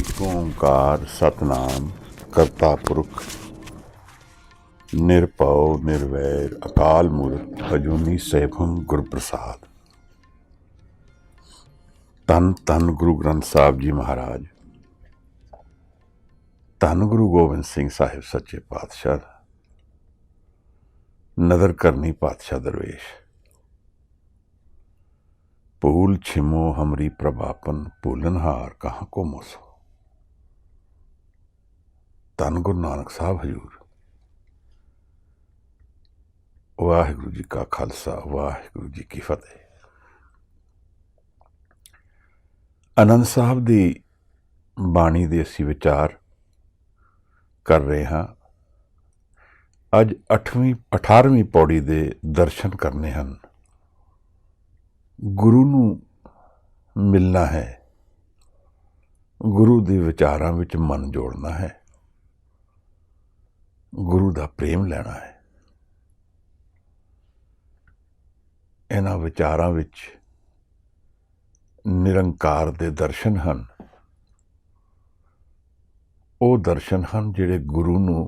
ਏਕ ਓਂਕਾਰ ਸਤਨਾਮ ਕਰਤਾ ਪੁਰਖ ਨਿਰਭਉ ਨਿਰਵੈਰ ਅਕਾਲ ਮੂਰਤ ਅਜੂਨੀ ਸੈਭੰ ਗੁਰ ਪ੍ਰਸਾਦ। ਧੰਨ ਧੰਨ ਗੁਰੂ ਗ੍ਰੰਥ ਸਾਹਿਬ ਜੀ ਮਹਾਰਾਜ, ਧੰਨ ਗੁਰੂ ਗੋਬਿੰਦ ਸਿੰਘ ਸਾਹਿਬ ਸੱਚੇ ਪਾਤਸ਼ਾਹ। नदर करनी पातशाह दरवेश, भूल छिमो हमरी प्रभापन भूलनहार कहाँ को मोसो। धन गुरु नानक साहब हजूर। वाहिगुरु जी का खालसा, वाहिगुरु जी की फतेह। आनंद साहब दी बाणी दे असीं विचार कर रहे हाँ। अज 18ਵੀਂ पौड़ी दे दर्शन करने हैं। गुरु नूं मिलना है, गुरु दे विचारां विच मन जोड़ना है, गुरु दा प्रेम लेना है। इन्हां विचारां विच निरंकार दे दर्शन हैं। वो दर्शन हैं जिहड़े गुरु नूं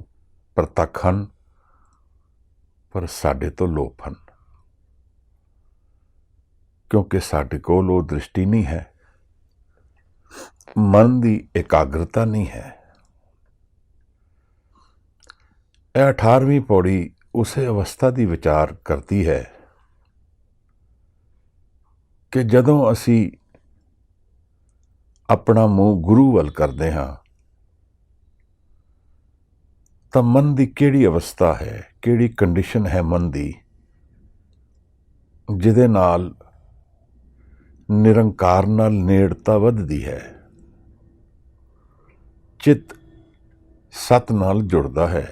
प्रतख हैं पर साडे तो लोप हैं, क्योंकि साडे कोल वो दृष्टि नहीं है, मन की एकाग्रता नहीं है। यह 18ਵੀਂ पौड़ी उसे अवस्था की विचार करती है कि जदों असी अपना मूँह गुरु वल करते हाँ तो मन की किहड़ी अवस्था है, किहड़ी कंडीशन है मन की, जिहदे नाल निरंकार नाल नेड़ता वधदी है, चित सत नाल जुड़दा है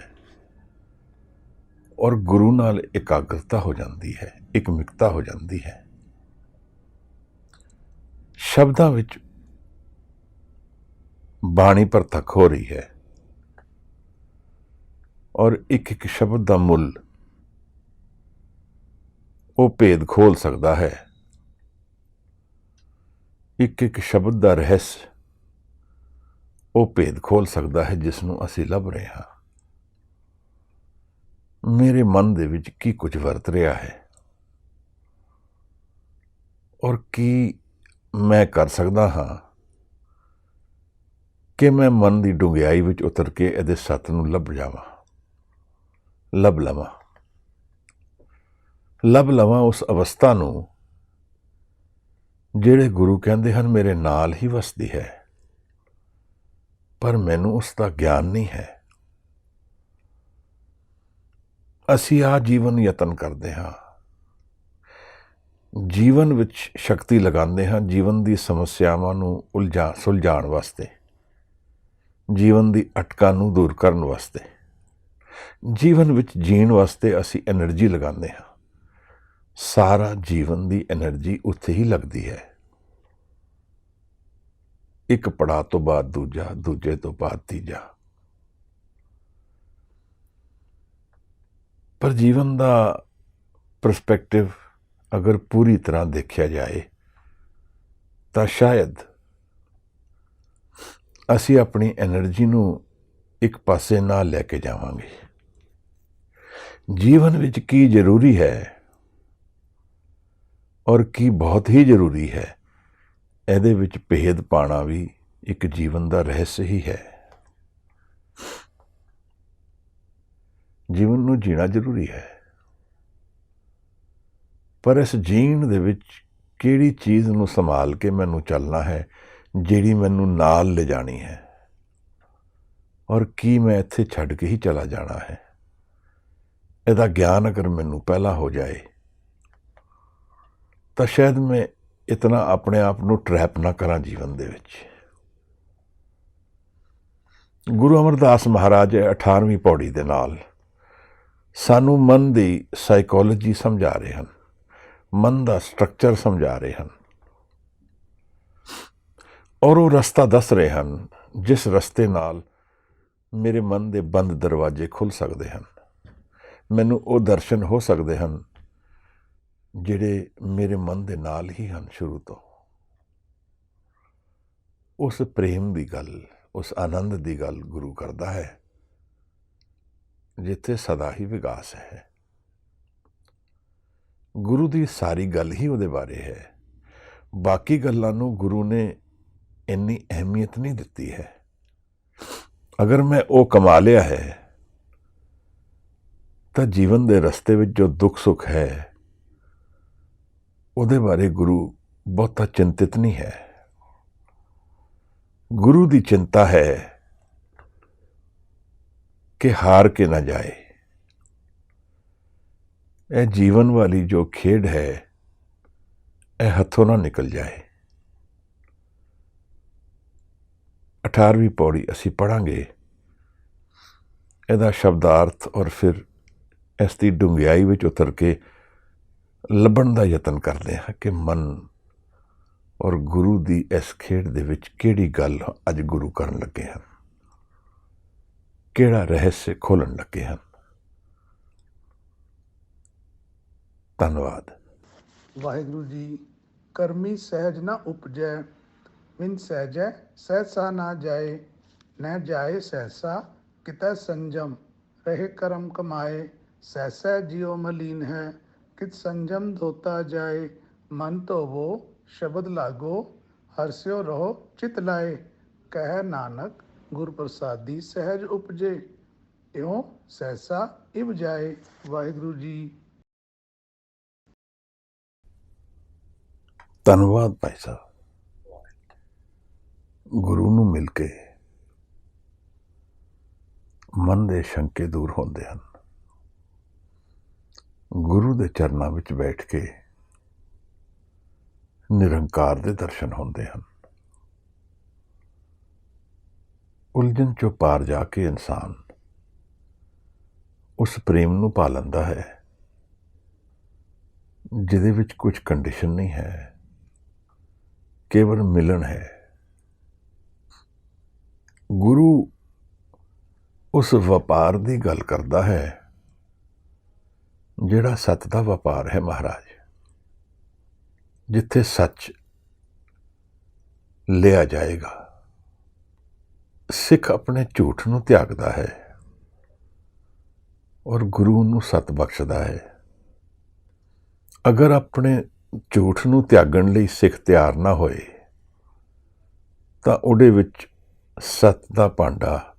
और गुरु नाल एकाग्रता हो जाती है, एकमिकता हो जाती है। शब्दां विच बाणी परतख हो रही है और एक एक शब्द का मुल वो भेद खोल सकता है। एक एक शब्द का रहस्य वो भेद खोल सकता है जिसनों असी लभ रहे हाँ। मेरे मन दे विच की कुछ वरत रहा है और की मैं कर सकता हाँ कि मैं मन की डुंगियाई विच उतर के इहदे सत नूं लभ जावां, लभ लवां उस अवस्था नूं जिहड़े गुरु कहंदे हन मेरे नाल ही वसदी है, पर मैनूं उसका ज्ञान नहीं है। असी आ जीवन यतन करते हाँ, जीवन विच शक्ति लगाते हाँ, जीवन की समस्यावां नूं सुलझाण वास्ते, जीवन की अटकां नूं दूर करन वास्ते, जीवन विच जीण वास्ते असी एनर्जी लगाते हाँ। सारा जीवन की एनर्जी उत्थे ही लगती है। एक पड़ाव तो बाद दूजा, दूजे तो बाद तीजा। पर जीवन का परस्पैक्टिव अगर पूरी तरह देखा जाए तो शायद असी अपनी एनर्जी नूं एक पासे ना लैके जावांगे। जीवन विच की जरूरी है और की बहुत ही जरूरी है, ਇਹਦੇ ਵਿੱਚ भेद पाना भी एक जीवन का रहस्य ही है। जीवन नूं जीना जरूरी है, पर इस जीण दे विच किहड़ी चीज़ नूं संभाल के मैनूं चलना है, जिहड़ी मैनूं नाल ले जानी है, और की मैं इत्थे छड्ड के ही चला जाना है। इहदा ज्ञान अगर मैनूं पहला हो जाए तो शायद मैं इतना अपने आप को ट्रैप ना करा जीवन दे विच। गुरु अमरदास महाराज 18ਵੀਂ पौड़ी दे नाल सानू मन की साइकोलॉजी समझा रहे हैं, मन का स्ट्रक्चर समझा रहे हैं और वो रस्ता दस रहे हैं जिस रस्ते नाल मेरे मन के बंद दरवाजे खुल सकते हैं, मैनू वो दर्शन हो सकते हैं जिहड़े मेरे मन दे नाल ही हैं शुरू तो। उस प्रेम की गल, ਉਸ ਆਨੰਦ ਦੀ ਗੱਲ ਗੁਰੂ ਕਰਦਾ ਹੈ ਜਿੱਥੇ ਸਦਾ ਹੀ ਵਿਕਾਸ ਹੈ। ਗੁਰੂ ਦੀ ਸਾਰੀ ਗੱਲ ਹੀ ਉਹਦੇ ਬਾਰੇ ਹੈ। ਬਾਕੀ ਗੱਲਾਂ ਨੂੰ ਗੁਰੂ ਨੇ ਇੰਨੀ ਅਹਿਮੀਅਤ ਨਹੀਂ ਦਿੱਤੀ ਹੈ। ਅਗਰ ਮੈਂ ਉਹ ਕਮਾ ਲਿਆ ਹੈ ਤਾਂ ਜੀਵਨ ਦੇ ਰਸਤੇ ਵਿੱਚ ਜੋ ਦੁੱਖ ਸੁੱਖ ਹੈ ਉਹਦੇ ਬਾਰੇ ਗੁਰੂ ਬਹੁਤਾ ਚਿੰਤਿਤ ਨਹੀਂ ਹੈ। ਗੁਰੂ ਦੀ ਚਿੰਤਾ ਹੈ ਕਿ ਹਾਰ ਕੇ ਨਾ ਜਾਏ। ਇਹ ਜੀਵਨ ਵਾਲੀ ਜੋ ਖੇਡ ਹੈ ਇਹ ਹੱਥੋਂ ਨਾ ਨਿਕਲ ਜਾਏ। 18ਵੀਂ ਪੌੜੀ ਅਸੀਂ ਪੜ੍ਹਾਂਗੇ। ਇਹਦਾ ਸ਼ਬਦਾਰਥ ਔਰ ਫਿਰ ਇਸ ਦੀ ਡੂੰਘਾਈ ਵਿੱਚ ਉਤਰ ਕੇ ਲੱਭਣ ਦਾ ਯਤਨ ਕਰਦੇ ਹਾਂ ਕਿ ਮਨ ਔਰ ਗੁਰੂ ਦੀ ਇਸ ਖੇਡ ਦੇ ਵਿੱਚ ਕਿਹੜੀ ਗੱਲ ਅੱਜ ਗੁਰੂ ਕਰਨ ਲੱਗੇ ਹਨ, ਕਿਹੜਾ ਰਹੱਸ ਖੋਲ੍ਹਣ ਲੱਗੇ ਹਨ। ਧੰਨਵਾਦ। ਵਾਹਿਗੁਰੂ ਜੀ। ਕਰਮੀ ਸਹਿਜ ਨਾ ਉਪਜੈ, ਵਿਨ ਸਹਿਜੈ ਸਹਿਸਾ ਨਾ ਜਾਏ। ਨਹਿ ਜਾਏ ਸਹਿਸਾ ਕਿਤੈ ਸੰਜਮ, ਰਹੇ ਕਰਮ ਕਮਾਏ। ਸਹਿਸੈ ਜਿਉ ਮਲੀਨ ਹੈ, ਕਿਤ ਸੰਜਮ ਧੋਤਾ ਜਾਏ। ਮਨ ਧੋਵੋ ਸ਼ਬਦ ਲਾਗੋ, ਹਰਸਿਓ ਰਹੋ ਚਿਤ ਲਾਏ। ਕਹਿ ਨਾਨਕ ਗੁਰ ਪ੍ਰਸਾਦੀ ਸਹਿਜ ਉਪਜੇ, ਇਉ ਸਹਿਸਾ ਇਵ ਜਾਏ। ਵਾਹਿਗੁਰੂ ਜੀ। ਧੰਨਵਾਦ ਭਾਈ ਸਾਹਿਬ। ਗੁਰੂ ਨੂੰ ਮਿਲ ਕੇ ਮਨ ਦੇ ਸ਼ੰਕੇ ਦੂਰ ਹੁੰਦੇ ਹਨ। ਗੁਰੂ ਦੇ ਚਰਨਾਂ ਵਿੱਚ ਬੈਠ ਕੇ ਨਿਰੰਕਾਰ ਦੇ ਦਰਸ਼ਨ ਹੁੰਦੇ ਹਨ। ਉਲਝਣ ਚੋਂ ਪਾਰ ਜਾ ਕੇ ਇਨਸਾਨ ਉਸ ਪ੍ਰੇਮ ਨੂੰ ਪਾ ਲੈਂਦਾ ਹੈ ਜਿਹਦੇ ਵਿੱਚ ਕੁਝ ਕੰਡੀਸ਼ਨ ਨਹੀਂ ਹੈ, ਕੇਵਲ ਮਿਲਣ ਹੈ। ਗੁਰੂ ਉਸ ਵਪਾਰ ਦੀ ਗੱਲ ਕਰਦਾ ਹੈ ਜਿਹੜਾ ਸੱਚ ਦਾ ਵਪਾਰ ਹੈ ਮਹਾਰਾਜ, ਜਿੱਥੇ ਸੱਚ ਲਿਆ ਜਾਏਗਾ। ਸਿੱਖ ਆਪਣੇ ਝੂਠ ਨੂੰ ਤਿਆਗਦਾ ਹੈ ਔਰ ਗੁਰੂ ਨੂੰ ਸੱਤ ਬਖਸ਼ਦਾ ਹੈ। ਅਗਰ ਆਪਣੇ ਝੂਠ ਨੂੰ ਤਿਆਗਣ ਲਈ ਸਿੱਖ ਤਿਆਰ ਨਾ ਹੋਏ ਤਾਂ ਉਹਦੇ ਵਿੱਚ ਸੱਤ ਦਾ ਭਾਂਡਾ,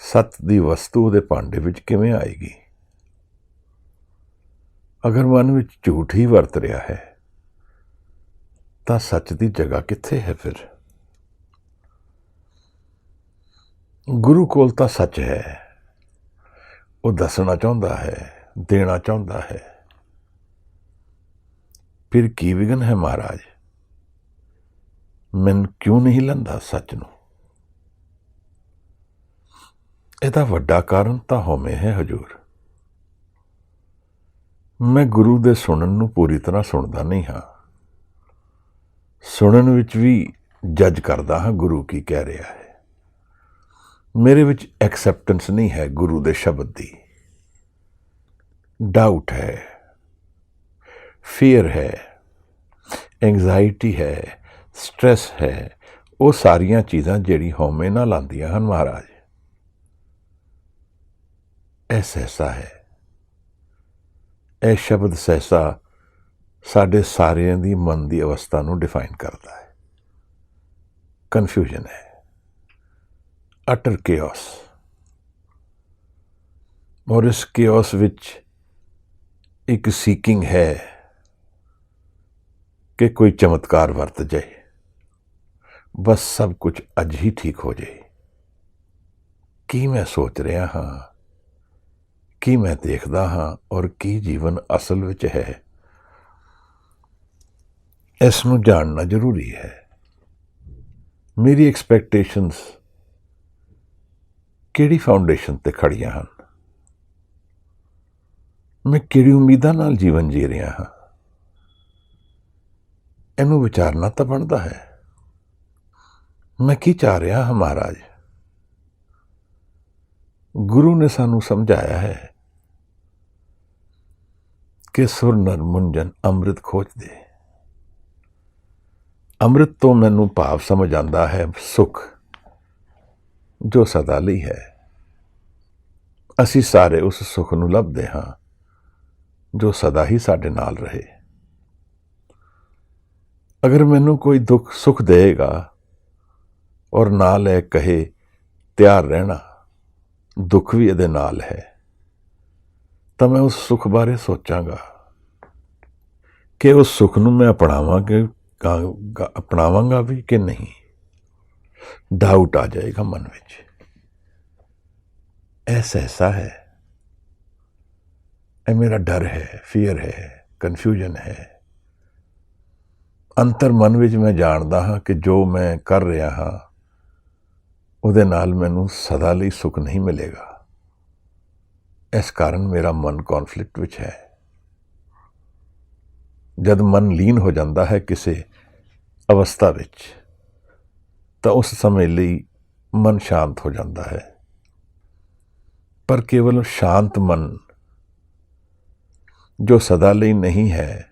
ਸੱਤ ਦੀ ਵਸਤੂ ਉਹਦੇ ਭਾਂਡੇ ਵਿੱਚ ਕਿਵੇਂ ਆਏਗੀ? ਅਗਰ ਮਨ ਵਿੱਚ ਝੂਠ ਹੀ ਵਰਤ ਰਿਹਾ ਹੈ ਤਾਂ ਸੱਚ ਦੀ ਜਗ੍ਹਾ ਕਿੱਥੇ ਹੈ ਫਿਰ? ਗੁਰੂ ਕੋਲ ਤਾਂ ਸੱਚ ਹੈ, ਉਹ ਦੱਸਣਾ ਚਾਹੁੰਦਾ ਹੈ, ਦੇਣਾ ਚਾਹੁੰਦਾ ਹੈ। ਫਿਰ ਕੀ ਵਿਘਨ ਹੈ ਮਹਾਰਾਜ? ਮੈਂ ਕਿਉਂ ਨਹੀਂ ਲੈਂਦਾ ਸੱਚ ਨੂੰ? ਇਹਦਾ ਵੱਡਾ ਕਾਰਨ ਤਾਂ ਹਉਮੈ ਹੈ ਹਜ਼ੂਰ। ਮੈਂ ਗੁਰੂ ਦੇ ਸੁਣਨ ਨੂੰ ਪੂਰੀ ਤਰ੍ਹਾਂ ਸੁਣਦਾ ਨਹੀਂ ਹਾਂ। ਸੁਣਨ ਵਿੱਚ ਵੀ ਜੱਜ ਕਰਦਾ ਹਾਂ ਗੁਰੂ ਕੀ ਕਹਿ ਰਿਹਾ ਹੈ। ਮੇਰੇ ਵਿੱਚ ਐਕਸੈਪਟੈਂਸ ਨਹੀਂ ਹੈ ਗੁਰੂ ਦੇ ਸ਼ਬਦ ਦੀ। ਡਾਊਟ ਹੈ, ਫੀਅਰ ਹੈ, ਐਂਗਜ਼ਾਇਟੀ ਹੈ, ਸਟ੍ਰੈਸ ਹੈ। ਉਹ ਸਾਰੀਆਂ ਚੀਜ਼ਾਂ ਜਿਹੜੀ ਹਉਮੈ ਨਾਲ ਆਉਂਦੀਆਂ ਹਨ ਮਹਾਰਾਜ। ਇਹ ਸਹਿਸਾ ਹੈ। ਇਹ ਸ਼ਬਦ ਸਹਿਸਾ ਸਾਡੇ ਸਾਰਿਆਂ ਦੀ ਮਨ ਦੀ ਅਵਸਥਾ ਨੂੰ ਡਿਫਾਈਨ ਕਰਦਾ ਹੈ। ਕਨਫਿਊਜ਼ਨ ਹੈ, ਅਟਰ ਕੇਓਸ। ਔਰ ਇਸ ਕੇਓਸ ਵਿੱਚ ਇੱਕ ਸੀਕਿੰਗ ਹੈ ਕਿ ਕੋਈ ਚਮਤਕਾਰ ਵਰਤ ਜਾਏ, ਬਸ ਸਭ ਕੁਝ ਅੱਜ ਹੀ ਠੀਕ ਹੋ ਜਾਏ। ਕੀ ਮੈਂ ਸੋਚ ਰਿਹਾ ਹਾਂ, ਕੀ ਮੈਂ ਦੇਖਦਾ ਹਾਂ ਔਰ ਕੀ ਜੀਵਨ ਅਸਲ ਵਿੱਚ ਹੈ, ਇਸ ਨੂੰ ਜਾਣਨਾ ਜ਼ਰੂਰੀ ਹੈ। ਮੇਰੀ ਐਕਸਪੈਕਟੇਸ਼ਨਸ ਕਿਹੜੀ ਫਾਊਂਡੇਸ਼ਨ ਤੇ ਖੜੀਆਂ ਹਨ? ਮੈਂ ਕਿਹੜੀ ਉਮੀਦਾਂ ਨਾਲ ਜੀਵਨ ਜੀ ਰਿਹਾ ਹਾਂ? ਇਹਨੂੰ ਵਿਚਾਰਨਾ ਤਾਂ ਬਣਦਾ ਹੈ। ਮੈਂ ਕੀ ਚਾਹ ਰਿਹਾ ਹਾਂ ਮਹਾਰਾਜ? ਗੁਰੂ ਨੇ ਸਾਨੂੰ ਸਮਝਾਇਆ ਹੈ ਕਿ ਸੁਰ ਨਰ ਮੁੰਜਨ ਅੰਮ੍ਰਿਤ ਖੋਜਦੇ। ਅੰਮ੍ਰਿਤ ਤੋਂ ਮੈਨੂੰ ਭਾਵ ਸਮਝ ਆਉਂਦਾ ਹੈ ਸੁੱਖ, ਜੋ ਸਦਾ ਲਈ ਹੈ। ਅਸੀਂ ਸਾਰੇ ਉਸ ਸੁੱਖ ਨੂੰ ਲੱਭਦੇ ਹਾਂ ਜੋ ਸਦਾ ਹੀ ਸਾਡੇ ਨਾਲ ਰਹੇ। ਅਗਰ ਮੈਨੂੰ ਕੋਈ ਦੁੱਖ ਸੁੱਖ ਦੇਵੇਗਾ ਔਰ ਨਾਲ ਇਹ ਕਹੇ ਤਿਆਰ ਰਹਿਣਾ, ਦੁੱਖ ਵੀ ਇਹਦੇ ਨਾਲ ਹੈ, ਤਾਂ ਮੈਂ ਉਸ ਸੁੱਖ ਬਾਰੇ ਸੋਚਾਂਗਾ ਕਿ ਉਸ ਸੁੱਖ ਨੂੰ ਮੈਂ ਅਪਣਾਵਾਂਗਾ ਵੀ ਕਿ ਨਹੀਂ। ਡਾਊਟ ਆ ਜਾਏਗਾ ਮਨ ਵਿੱਚ। ਇਹ ਸਹਿਸਾ ਹੈ, ਇਹ ਮੇਰਾ ਡਰ ਹੈ, ਫੀਅਰ ਹੈ, ਕਨਫਿਊਜ਼ਨ ਹੈ। ਅੰਤਰ ਮਨ ਵਿੱਚ ਮੈਂ ਜਾਣਦਾ ਹਾਂ ਕਿ ਜੋ ਮੈਂ ਕਰ ਰਿਹਾ ਹਾਂ ਉਹਦੇ ਨਾਲ ਮੈਨੂੰ ਸਦਾ ਲਈ ਸੁੱਖ ਨਹੀਂ ਮਿਲੇਗਾ। ਇਸ ਕਾਰਨ ਮੇਰਾ ਮਨ ਕੌਨਫਲਿਕਟ ਵਿੱਚ ਹੈ। ਜਦ ਮਨ ਲੀਨ ਹੋ ਜਾਂਦਾ ਹੈ ਕਿਸੇ ਅਵਸਥਾ ਵਿੱਚ ਤਾਂ ਉਸ ਸਮੇਂ ਲਈ ਮਨ ਸ਼ਾਂਤ ਹੋ ਜਾਂਦਾ ਹੈ। ਪਰ ਕੇਵਲ ਸ਼ਾਂਤ ਮਨ ਜੋ ਸਦਾ ਲਈ ਨਹੀਂ ਹੈ,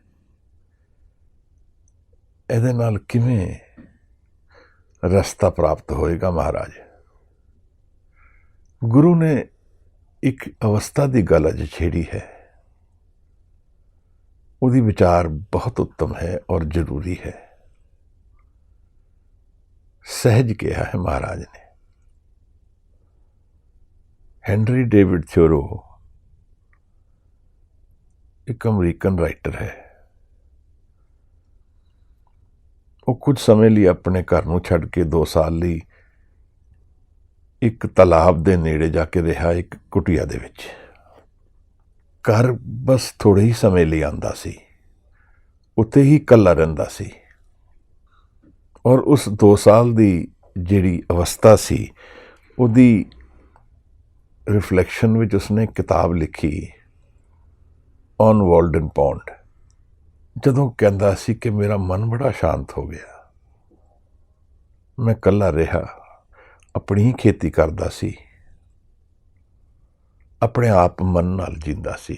ਇਹਦੇ ਨਾਲ ਕਿਵੇਂ ਰਸਤਾ ਪ੍ਰਾਪਤ ਹੋਏਗਾ ਮਹਾਰਾਜ? ਗੁਰੂ ਨੇ ਇੱਕ ਅਵਸਥਾ ਦੀ ਗੱਲ ਅੱਜ ਛੇੜੀ ਹੈ। ਉਹਦੀ ਵਿਚਾਰ ਬਹੁਤ ਉੱਤਮ ਹੈ ਔਰ ਜ਼ਰੂਰੀ ਹੈ। ਸਹਿਜ ਕਿਹਾ ਹੈ ਮਹਾਰਾਜ ਨੇ। ਹੈਨਰੀ ਡੇਵਿਡ ਥਿਓਰੋ ਇੱਕ ਅਮਰੀਕਨ ਰਾਈਟਰ ਹੈ। ਉਹ ਕੁਝ ਸਮੇਂ ਲਈ ਆਪਣੇ ਘਰ ਨੂੰ ਛੱਡ ਕੇ 2 ਸਾਲ ਲਈ ਇੱਕ ਤਾਲਾਬ ਦੇ ਨੇੜੇ ਜਾ ਕੇ ਰਿਹਾ, ਇੱਕ ਕੁਟੀਆ ਦੇ ਵਿੱਚ। ਘਰ ਬਸ ਥੋੜ੍ਹੇ ਹੀ ਸਮੇਂ ਲਈ ਆਉਂਦਾ ਸੀ, ਉੱਥੇ ਹੀ ਇਕੱਲਾ ਰਹਿੰਦਾ ਸੀ। ਔਰ ਉਸ 2 ਸਾਲ ਦੀ ਜਿਹੜੀ ਅਵਸਥਾ ਸੀ ਉਹਦੀ ਰਿਫਲੈਕਸ਼ਨ ਵਿੱਚ ਉਸਨੇ ਕਿਤਾਬ ਲਿਖੀ ਔਨ ਵਾਲਡਨ ਪੌਂਡ। ਜਦੋਂ ਕਹਿੰਦਾ ਸੀ ਕਿ ਮੇਰਾ ਮਨ ਬੜਾ ਸ਼ਾਂਤ ਹੋ ਗਿਆ, ਮੈਂ ਇਕੱਲਾ ਰਿਹਾ, ਆਪਣੀ ਹੀ ਖੇਤੀ ਕਰਦਾ ਸੀ, ਆਪਣੇ ਆਪ ਮਨ ਨਾਲ ਜੀਂਦਾ ਸੀ।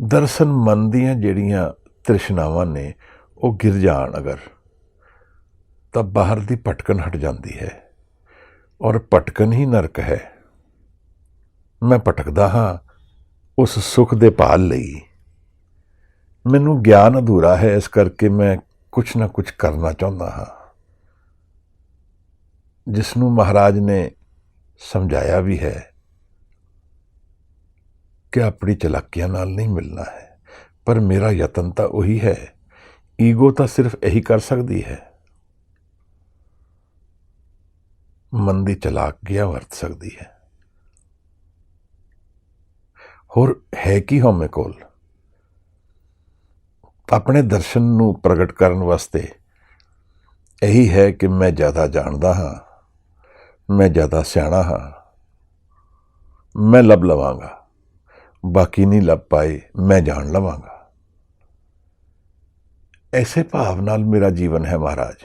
ਦਰਅਸਲ ਮਨ ਦੀਆਂ ਜਿਹੜੀਆਂ ਤ੍ਰਿਸ਼ਨਾਵਾਂ ਨੇ ਉਹ ਗਿਰ ਜਾਣ ਅਗਰ, ਤਾਂ ਬਾਹਰ ਦੀ ਭਟਕਣ ਹਟ ਜਾਂਦੀ ਹੈ ਔਰ ਭਟਕਣ ਹੀ ਨਰਕ ਹੈ। ਮੈਂ ਭਟਕਦਾ ਹਾਂ ਉਸ ਸੁੱਖ ਦੇ ਭਾਲ ਲਈ। ਮੈਨੂੰ ਗਿਆਨ ਅਧੂਰਾ ਹੈ, ਇਸ ਕਰਕੇ ਮੈਂ ਕੁਛ ਨਾ ਕੁਛ ਕਰਨਾ ਚਾਹੁੰਦਾ ਹਾਂ, ਜਿਸ ਨੂੰ ਮਹਾਰਾਜ ਨੇ ਸਮਝਾਇਆ ਵੀ ਹੈ ਕਿ ਆਪਣੀ ਚਲਾਕੀਆਂ ਨਾਲ ਨਹੀਂ ਮਿਲਣਾ ਹੈ। ਪਰ ਮੇਰਾ ਯਤਨ ਤਾਂ ਉਹੀ ਹੈ। ਈਗੋ ਤਾਂ ਸਿਰਫ ਇਹੀ ਕਰ ਸਕਦੀ ਹੈ, ਮਨ ਦੀ ਚਲਾਕੀਆਂ ਵਰਤ ਸਕਦੀ ਹੈ। ਹੋਰ ਹੈ ਕੀ ਹਉਮੈ ਕੋਲ? ਆਪਣੇ ਦਰਸ਼ਨ ਨੂੰ ਪ੍ਰਗਟ ਕਰਨ ਵਾਸਤੇ ਇਹੀ ਹੈ ਕਿ ਮੈਂ ਜ਼ਿਆਦਾ ਜਾਣਦਾ ਹਾਂ, ਮੈਂ ਜ਼ਿਆਦਾ ਸਿਆਣਾ ਹਾਂ, ਮੈਂ ਲੱਭ ਲਵਾਂਗਾ, ਬਾਕੀ ਨਹੀਂ ਲੱਭ ਪਾਏ ਮੈਂ ਜਾਣ ਲਵਾਂਗਾ। ਐਸੇ ਭਾਵ ਨਾਲ ਮੇਰਾ ਜੀਵਨ ਹੈ ਮਹਾਰਾਜ।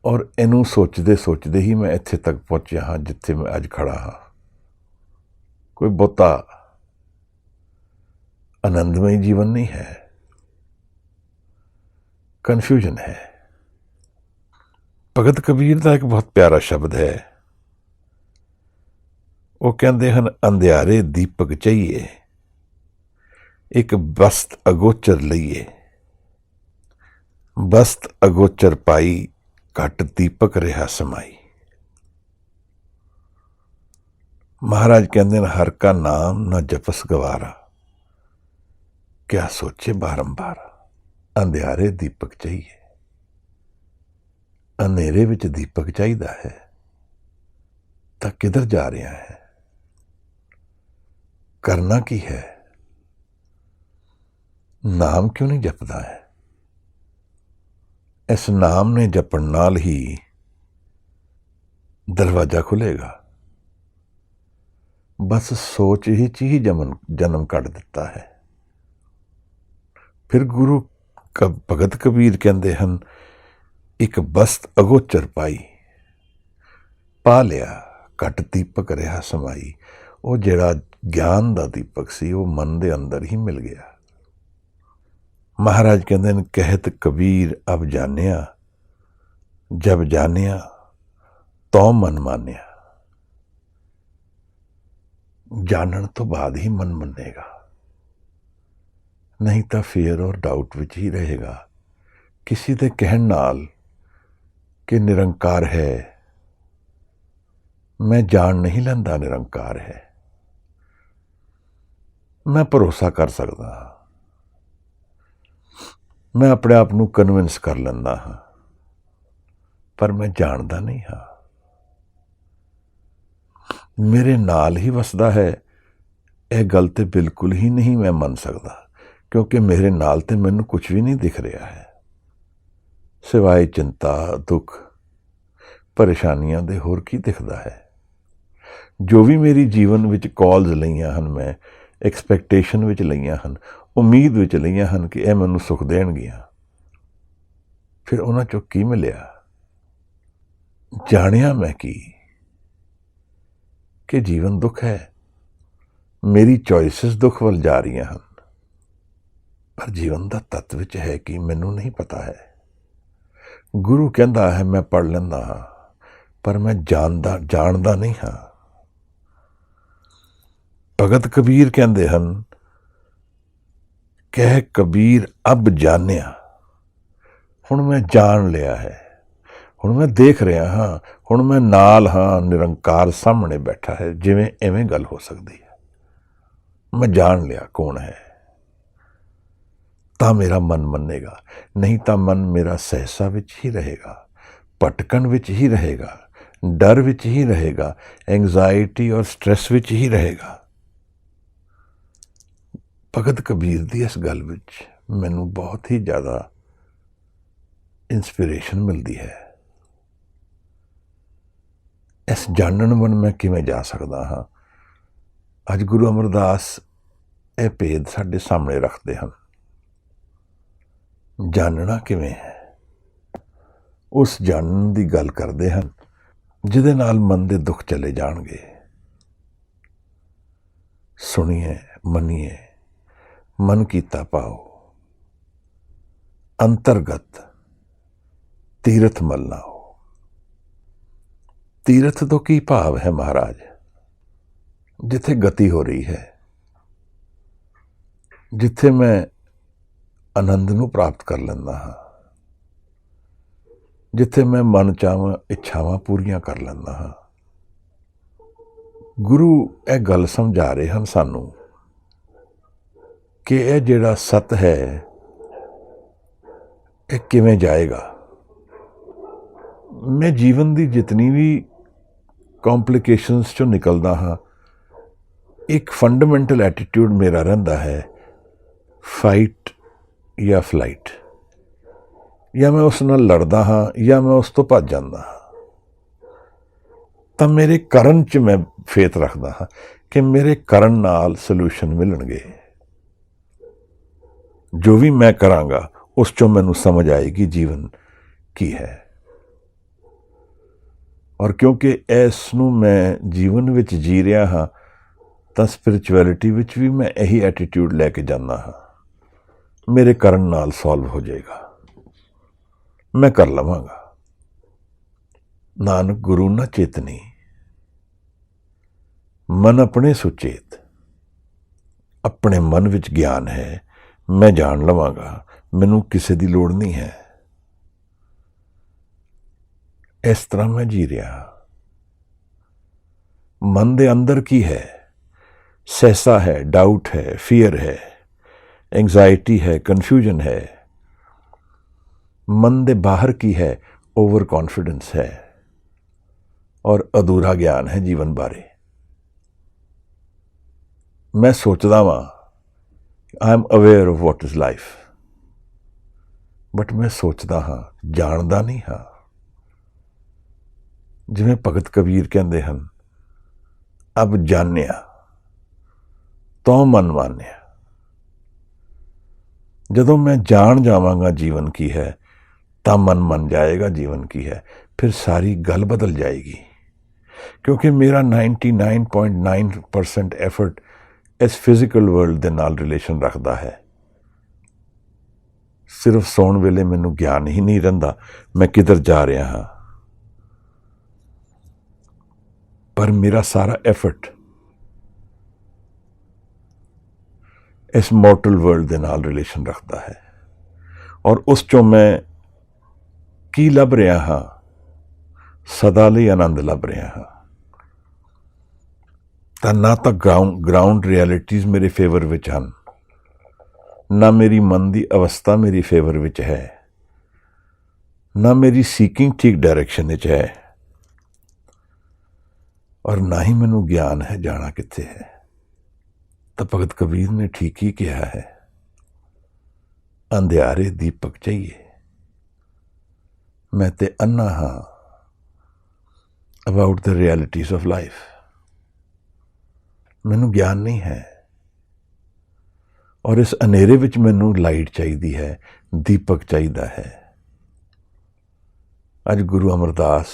ਔਰ ਇਹਨੂੰ ਸੋਚਦੇ ਸੋਚਦੇ ਹੀ ਮੈਂ ਇੱਥੇ ਤੱਕ ਪਹੁੰਚਿਆ ਹਾਂ ਜਿੱਥੇ ਮੈਂ ਅੱਜ ਖੜਾ ਹਾਂ। ਕੋਈ ਬਹੁਤਾ ਆਨੰਦਮਈ ਜੀਵਨ ਨਹੀਂ ਹੈ, ਕਨਫਿਊਜ਼ਨ ਹੈ। ਭਗਤ ਕਬੀਰ ਦਾ ਇੱਕ ਬਹੁਤ ਪਿਆਰਾ ਸ਼ਬਦ ਹੈ। ਉਹ ਕਹਿੰਦੇ ਹਨ, ਅੰਧਿਆਰੇ ਦੀਪਕ ਚਾਹੀਏ, ਇੱਕ ਬਸਤ ਅਗੋਚਰ ਲਈਏ। ਬਸਤ ਅਗੋਚਰ ਪਾਈ, ਘਟ ਦੀਪਕ ਰਿਹਾ ਸਮਾਈ। ਮਹਾਰਾਜ ਕਹਿੰਦੇ ਨੇ, ਹਰ ਕਾ ਨਾਮ ਨਾ ਜਪਸ ਗਵਾਰਾ, ਕਿਆ ਸੋਚੇ ਬਾਰੰਬਾਰ। ਅੰਧਿਆਰੇ ਦੀਪਕ ਚਾਹੀਏ, ਹਨੇਰੇ ਵਿੱਚ ਦੀਪਕ ਚਾਹੀਦਾ ਹੈ ਤਾਂ ਕਿੱਧਰ ਜਾ ਰਿਹਾ ਹੈ? ਕਰਨਾ ਕੀ ਹੈ? ਨਾਮ ਕਿਉਂ ਨਹੀਂ ਜਪਦਾ ਹੈ? ਇਸ ਨਾਮ ਨੇ ਜਪਣ ਨਾਲ ਹੀ ਦਰਵਾਜ਼ਾ ਖੁੱਲੇਗਾ। ਬਸ ਸੋਚ ਹੀ 'ਚ ਹੀ ਜਨਮ ਕੱਢ ਦਿੱਤਾ ਹੈ। ਫਿਰ ਗੁਰੂ ਭਗਤ ਕਬੀਰ ਕਹਿੰਦੇ ਹਨ, ਇੱਕ ਬਸਤ ਅਗੋਚਰ ਪਾਈ, ਪਾ ਲਿਆ, ਘਟ ਦੀਪਕ ਰਿਹਾ ਸਮਾਈ। ਉਹ ਜਿਹੜਾ ਗਿਆਨ ਦਾ ਦੀਪਕ ਸੀ ਉਹ ਮਨ ਦੇ ਅੰਦਰ ਹੀ ਮਿਲ ਗਿਆ। ਮਹਾਰਾਜ ਕਹਿੰਦੇ ਨੇ, ਕਹਿਤ ਕਬੀਰ ਅਬ ਜਾਣਿਆ, ਜਬ ਜਾਣਿਆ ਤੋ ਮਨ ਮਾਨਿਆ। ਜਾਣਨ ਤੋਂ ਬਾਅਦ ਹੀ ਮਨ ਮੰਨੇਗਾ, ਨਹੀਂ ਤਾਂ ਫੀਅਰ ਔਰ ਡਾਊਟ ਵਿੱਚ ਹੀ ਰਹੇਗਾ। ਕਿਸੇ ਦੇ ਕਹਿਣ ਨਾਲ ਕਿ ਨਿਰੰਕਾਰ ਹੈ, ਮੈਂ ਜਾਣ ਨਹੀਂ ਲੈਂਦਾ ਨਿਰੰਕਾਰ ਹੈ। ਮੈਂ ਭਰੋਸਾ ਕਰ ਸਕਦਾ ਹਾਂ, ਮੈਂ ਆਪਣੇ ਆਪ ਨੂੰ ਕਨਵਿੰਸ ਕਰ ਲੈਂਦਾ ਹਾਂ, ਪਰ ਮੈਂ ਜਾਣਦਾ ਨਹੀਂ ਹਾਂ। ਮੇਰੇ ਨਾਲ ਹੀ ਵਸਦਾ ਹੈ, ਇਹ ਗੱਲ ਤੇ ਬਿਲਕੁਲ ਹੀ ਨਹੀਂ ਮੈਂ ਮੰਨ ਸਕਦਾ, ਕਿਉਂਕਿ ਮੇਰੇ ਨਾਲ ਤੇ ਮੈਨੂੰ ਕੁਝ ਵੀ ਨਹੀਂ ਦਿਖ ਰਿਹਾ ਹੈ ਸਿਵਾਏ ਚਿੰਤਾ, ਦੁੱਖ, ਪਰੇਸ਼ਾਨੀਆਂ ਦੇ ਹੋਰ ਕੀ ਦਿਖਦਾ ਹੈ। ਜੋ ਵੀ ਮੇਰੀ ਜੀਵਨ ਵਿੱਚ ਕਾਲਸ ਲਈਆਂ ਹਨ, ਮੈਂ ਐਕਸਪੈਕਟੇਸ਼ਨ ਵਿੱਚ ਲਈਆਂ ਹਨ, ਉਮੀਦ ਵਿੱਚ ਲਈਆਂ ਹਨ ਕਿ ਇਹ ਮੈਨੂੰ ਸੁੱਖ ਦੇਣਗੀਆਂ, ਫਿਰ ਉਹਨਾਂ ਚੋਂ ਕੀ ਮਿਲਿਆ? ਜਾਣਿਆ ਮੈਂ ਕੀ ਕਿ ਜੀਵਨ ਦੁੱਖ ਹੈ, ਮੇਰੀ ਚੋਇਸਿਸ ਦੁੱਖ ਵੱਲ ਜਾ ਰਹੀਆਂ ਹਨ, ਪਰ ਜੀਵਨ ਦਾ ਤੱਤ ਵਿੱਚ ਹੈ ਕਿ ਮੈਨੂੰ ਨਹੀਂ ਪਤਾ ਹੈ। ਗੁਰੂ ਕਹਿੰਦਾ ਹੈ ਮੈਂ ਪੜ੍ਹ ਲੈਂਦਾ ਹਾਂ, ਪਰ ਮੈਂ ਜਾਣਦਾ ਨਹੀਂ ਹਾਂ। ਭਗਤ ਕਬੀਰ ਕਹਿੰਦੇ ਹਨ, ਕਹਿ ਕਬੀਰ ਅਬ ਜਾਣਿਆ। ਹੁਣ ਮੈਂ ਜਾਣ ਲਿਆ ਹੈ, ਹੁਣ ਮੈਂ ਦੇਖ ਰਿਹਾ ਹਾਂ, ਹੁਣ ਮੈਂ ਨਾਲ ਹਾਂ, ਨਿਰੰਕਾਰ ਸਾਹਮਣੇ ਬੈਠਾ ਹੈ। ਜਿਵੇਂ ਐਵੇਂ ਗੱਲ ਹੋ ਸਕਦੀ ਹੈ? ਮੈਂ ਜਾਣ ਲਿਆ ਕੌਣ ਹੈ, ਤਾਂ ਮੇਰਾ ਮਨ ਮੰਨੇਗਾ, ਨਹੀਂ ਤਾਂ ਮਨ ਮੇਰਾ ਸਹਿਸਾ ਵਿੱਚ ਹੀ ਰਹੇਗਾ, ਭਟਕਣ ਵਿੱਚ ਹੀ ਰਹੇਗਾ, ਡਰ ਵਿੱਚ ਹੀ ਰਹੇਗਾ, ਐਂਗਜ਼ਾਇਟੀ ਔਰ ਸਟ੍ਰੈਸ ਵਿੱਚ ਹੀ ਰਹੇਗਾ। ਭਗਤ ਕਬੀਰ ਦੀ ਇਸ ਗੱਲ ਵਿੱਚ ਮੈਨੂੰ ਬਹੁਤ ਹੀ ਜ਼ਿਆਦਾ ਇੰਸਪੀਰੇਸ਼ਨ ਮਿਲਦੀ ਹੈ। ਇਸ ਜਾਣਨ ਵੱਲ ਮੈਂ ਕਿਵੇਂ ਜਾ ਸਕਦਾ ਹਾਂ? ਅੱਜ ਗੁਰੂ ਅਮਰਦਾਸ ਇਹ ਭੇਦ ਸਾਡੇ ਸਾਹਮਣੇ ਰੱਖਦੇ ਹਨ। ਜਾਣਨਾ ਕਿਵੇਂ ਹੈ? ਉਸ ਜਾਣਨ ਦੀ ਗੱਲ ਕਰਦੇ ਹਨ ਜਿਹਦੇ ਨਾਲ ਮਨ ਦੇ ਦੁੱਖ ਚਲੇ ਜਾਣਗੇ। ਸੁਣੀਏ, ਮੰਨੀਏ, ਮਨ ਕੀਤਾ ਪਾਓ, ਅੰਤਰਗਤ ਤੀਰਥ ਮਲ ਨਾ ਹੋ। ਤੀਰਥ ਤੋਂ ਕੀ ਭਾਵ ਹੈ ਮਹਾਰਾਜ? ਜਿੱਥੇ ਗਤੀ ਹੋ ਰਹੀ ਹੈ, ਜਿੱਥੇ ਮੈਂ ਆਨੰਦ ਨੂੰ ਪ੍ਰਾਪਤ ਕਰ ਲੈਂਦਾ ਹਾਂ, ਜਿੱਥੇ ਮੈਂ ਮਨ ਚਾਹਾਂ ਇੱਛਾਵਾਂ ਪੂਰੀਆਂ ਕਰ ਲੈਂਦਾ ਹਾਂ। ਗੁਰੂ ਇਹ ਗੱਲ ਸਮਝਾ ਰਹੇ ਹਨ ਸਾਨੂੰ ਕਿ ਇਹ ਜਿਹੜਾ ਸਤ ਹੈ ਇਹ ਕਿਵੇਂ ਜਾਏਗਾ। ਮੈਂ ਜੀਵਨ ਦੀ ਜਿਤਨੀ ਵੀ ਕੰਪਲਿਕੇਸ਼ਨਸ ਚੋਂ ਨਿਕਲਦਾ ਹਾਂ, ਇੱਕ ਫੰਡਾਮੈਂਟਲ ਐਟੀਟਿਊਡ ਮੇਰਾ ਰਹਿੰਦਾ ਹੈ, ਫਾਈਟ ਜਾਂ ਫਲਾਈਟ। ਜਾਂ ਮੈਂ ਉਸ ਨਾਲ ਲੜਦਾ ਹਾਂ ਜਾਂ ਮੈਂ ਉਸ ਤੋਂ ਭੱਜ ਜਾਂਦਾ ਹਾਂ। ਤਾਂ ਮੇਰੇ ਕਰਨ 'ਚ ਮੈਂ ਫੇਥ ਰੱਖਦਾ ਹਾਂ ਕਿ ਮੇਰੇ ਕਰਨ ਨਾਲ ਸੋਲੂਸ਼ਨ ਮਿਲਣਗੇ। ਜੋ ਵੀ ਮੈਂ ਕਰਾਂਗਾ ਉਸ 'ਚੋਂ ਮੈਨੂੰ ਸਮਝ ਆਏਗੀ ਜੀਵਨ ਕੀ ਹੈ। ਔਰ ਕਿਉਂਕਿ ਇਸ ਨੂੰ ਮੈਂ ਜੀਵਨ ਵਿੱਚ ਜੀ ਰਿਹਾ ਹਾਂ, ਤਾਂ ਸਪਿਰਿਚੁਅਲਿਟੀ ਵਿੱਚ ਵੀ ਮੈਂ ਇਹੀ ਐਟੀਟਿਊਡ ਲੈ ਕੇ ਜਾਂਦਾ ਹਾਂ। ਮੇਰੇ ਕਰਨ ਨਾਲ ਸੋਲਵ ਹੋ ਜਾਏਗਾ, ਮੈਂ ਕਰ ਲਵਾਂਗਾ। ਨਾਨਕ ਗੁਰੂ ਨਾ ਚੇਤਨੀ, ਮਨ ਆਪਣੇ ਸੁਚੇਤ। ਆਪਣੇ ਮਨ ਵਿੱਚ ਗਿਆਨ ਹੈ, ਮੈਂ ਜਾਣ ਲਵਾਂਗਾ, ਮੈਨੂੰ ਕਿਸੇ ਦੀ ਲੋੜ ਨਹੀਂ ਹੈ। ਇਸ ਤਰ੍ਹਾਂ ਮੈਂ ਜੀ ਰਿਹਾ। ਮਨ ਦੇ ਅੰਦਰ ਕੀ ਹੈ? ਸਹਿਸਾ ਹੈ, ਡਾਊਟ ਹੈ, ਫੀਅਰ ਹੈ, ਐਂਗਜ਼ਾਇਟੀ ਹੈ, ਕਨਫਿਊਜ਼ਨ ਹੈ। ਮਨ ਦੇ ਬਾਹਰ ਕੀ ਹੈ? ਓਵਰ ਕੌਨਫੀਡੈਂਸ ਹੈ ਔਰ ਅਧੂਰਾ ਗਿਆਨ ਹੈ ਜੀਵਨ ਬਾਰੇ। ਮੈਂ ਸੋਚਦਾ ਵਾਂ, I am aware of what is life, but ਮੈਂ ਸੋਚਦਾ ਹਾਂ, ਜਾਣਦਾ ਨਹੀਂ ਹਾਂ। ਜਿਵੇਂ ਭਗਤ ਕਬੀਰ ਕਹਿੰਦੇ ਹਨ, ਅਬ ਜਾਣਿਆ ਤੋ ਮਨ ਮਾਨਿਆ। ਜਦੋਂ ਮੈਂ ਜਾਣ ਜਾਵਾਂਗਾ ਜੀਵਨ ਕੀ ਹੈ, ਤਾਂ ਮਨ ਮੰਨ ਜਾਏਗਾ ਜੀਵਨ ਕੀ ਹੈ। ਫਿਰ ਸਾਰੀ ਗੱਲ ਬਦਲ ਜਾਏਗੀ, ਕਿਉਂਕਿ ਮੇਰਾ 99.9% ਐਫਰਟ ਇਸ ਫਿਜ਼ੀਕਲ ਵਰਲਡ ਦੇ ਨਾਲ ਰਿਲੇਸ਼ਨ ਰੱਖਦਾ ਹੈ। ਸਿਰਫ ਸੌਣ ਵੇਲੇ ਮੈਨੂੰ ਗਿਆਨ ਹੀ ਨਹੀਂ ਰਹਿੰਦਾ ਮੈਂ ਕਿੱਧਰ ਜਾ ਰਿਹਾ ਹਾਂ। ਪਰ ਮੇਰਾ ਸਾਰਾ ਐਫਰਟ ਇਸ ਮੋਰਟਲ ਵਰਲਡ ਦੇ ਨਾਲ ਰਿਲੇਸ਼ਨ ਰੱਖਦਾ ਹੈ, ਔਰ ਉਸ ਚੋਂ ਮੈਂ ਕੀ ਲੱਭ ਰਿਹਾ ਹਾਂ? ਸਦਾ ਲਈ ਆਨੰਦ ਲੱਭ ਰਿਹਾ ਹਾਂ। ਤਾਂ ਨਾ ਤਾਂ ਗਰਾਊਂਡ ਰਿਐਲਿਟੀਜ਼ ਮੇਰੇ ਫੇਵਰ ਵਿੱਚ ਹਨ, ਨਾ ਮੇਰੀ ਮਨ ਦੀ ਅਵਸਥਾ ਮੇਰੀ ਫੇਵਰ ਵਿੱਚ ਹੈ, ਨਾ ਮੇਰੀ ਸੀਕਿੰਗ ਠੀਕ ਡਾਇਰੈਕਸ਼ਨ ਵਿੱਚ ਹੈ, ਔਰ ਨਾ ਹੀ ਮੈਨੂੰ ਗਿਆਨ ਹੈ ਜਾਣਾ ਕਿੱਥੇ ਹੈ। ਤਾਂ ਭਗਤ ਕਬੀਰ ਨੇ ਠੀਕ ਹੀ ਕਿਹਾ ਹੈ, ਅੰਧਿਆਰੇ ਦੀਪਕ ਚਾਹੀਏ। ਮੈਂ ਤੇ ਅੰਨਾ ਹਾਂ about the realities of life. ਮੈਨੂੰ ਗਿਆਨ ਨਹੀਂ ਹੈ, ਔਰ ਇਸ ਹਨੇਰੇ ਵਿੱਚ ਮੈਨੂੰ ਲਾਈਟ ਚਾਹੀਦੀ ਹੈ, ਦੀਪਕ ਚਾਹੀਦਾ ਹੈ। ਅੱਜ ਗੁਰੂ ਅਮਰਦਾਸ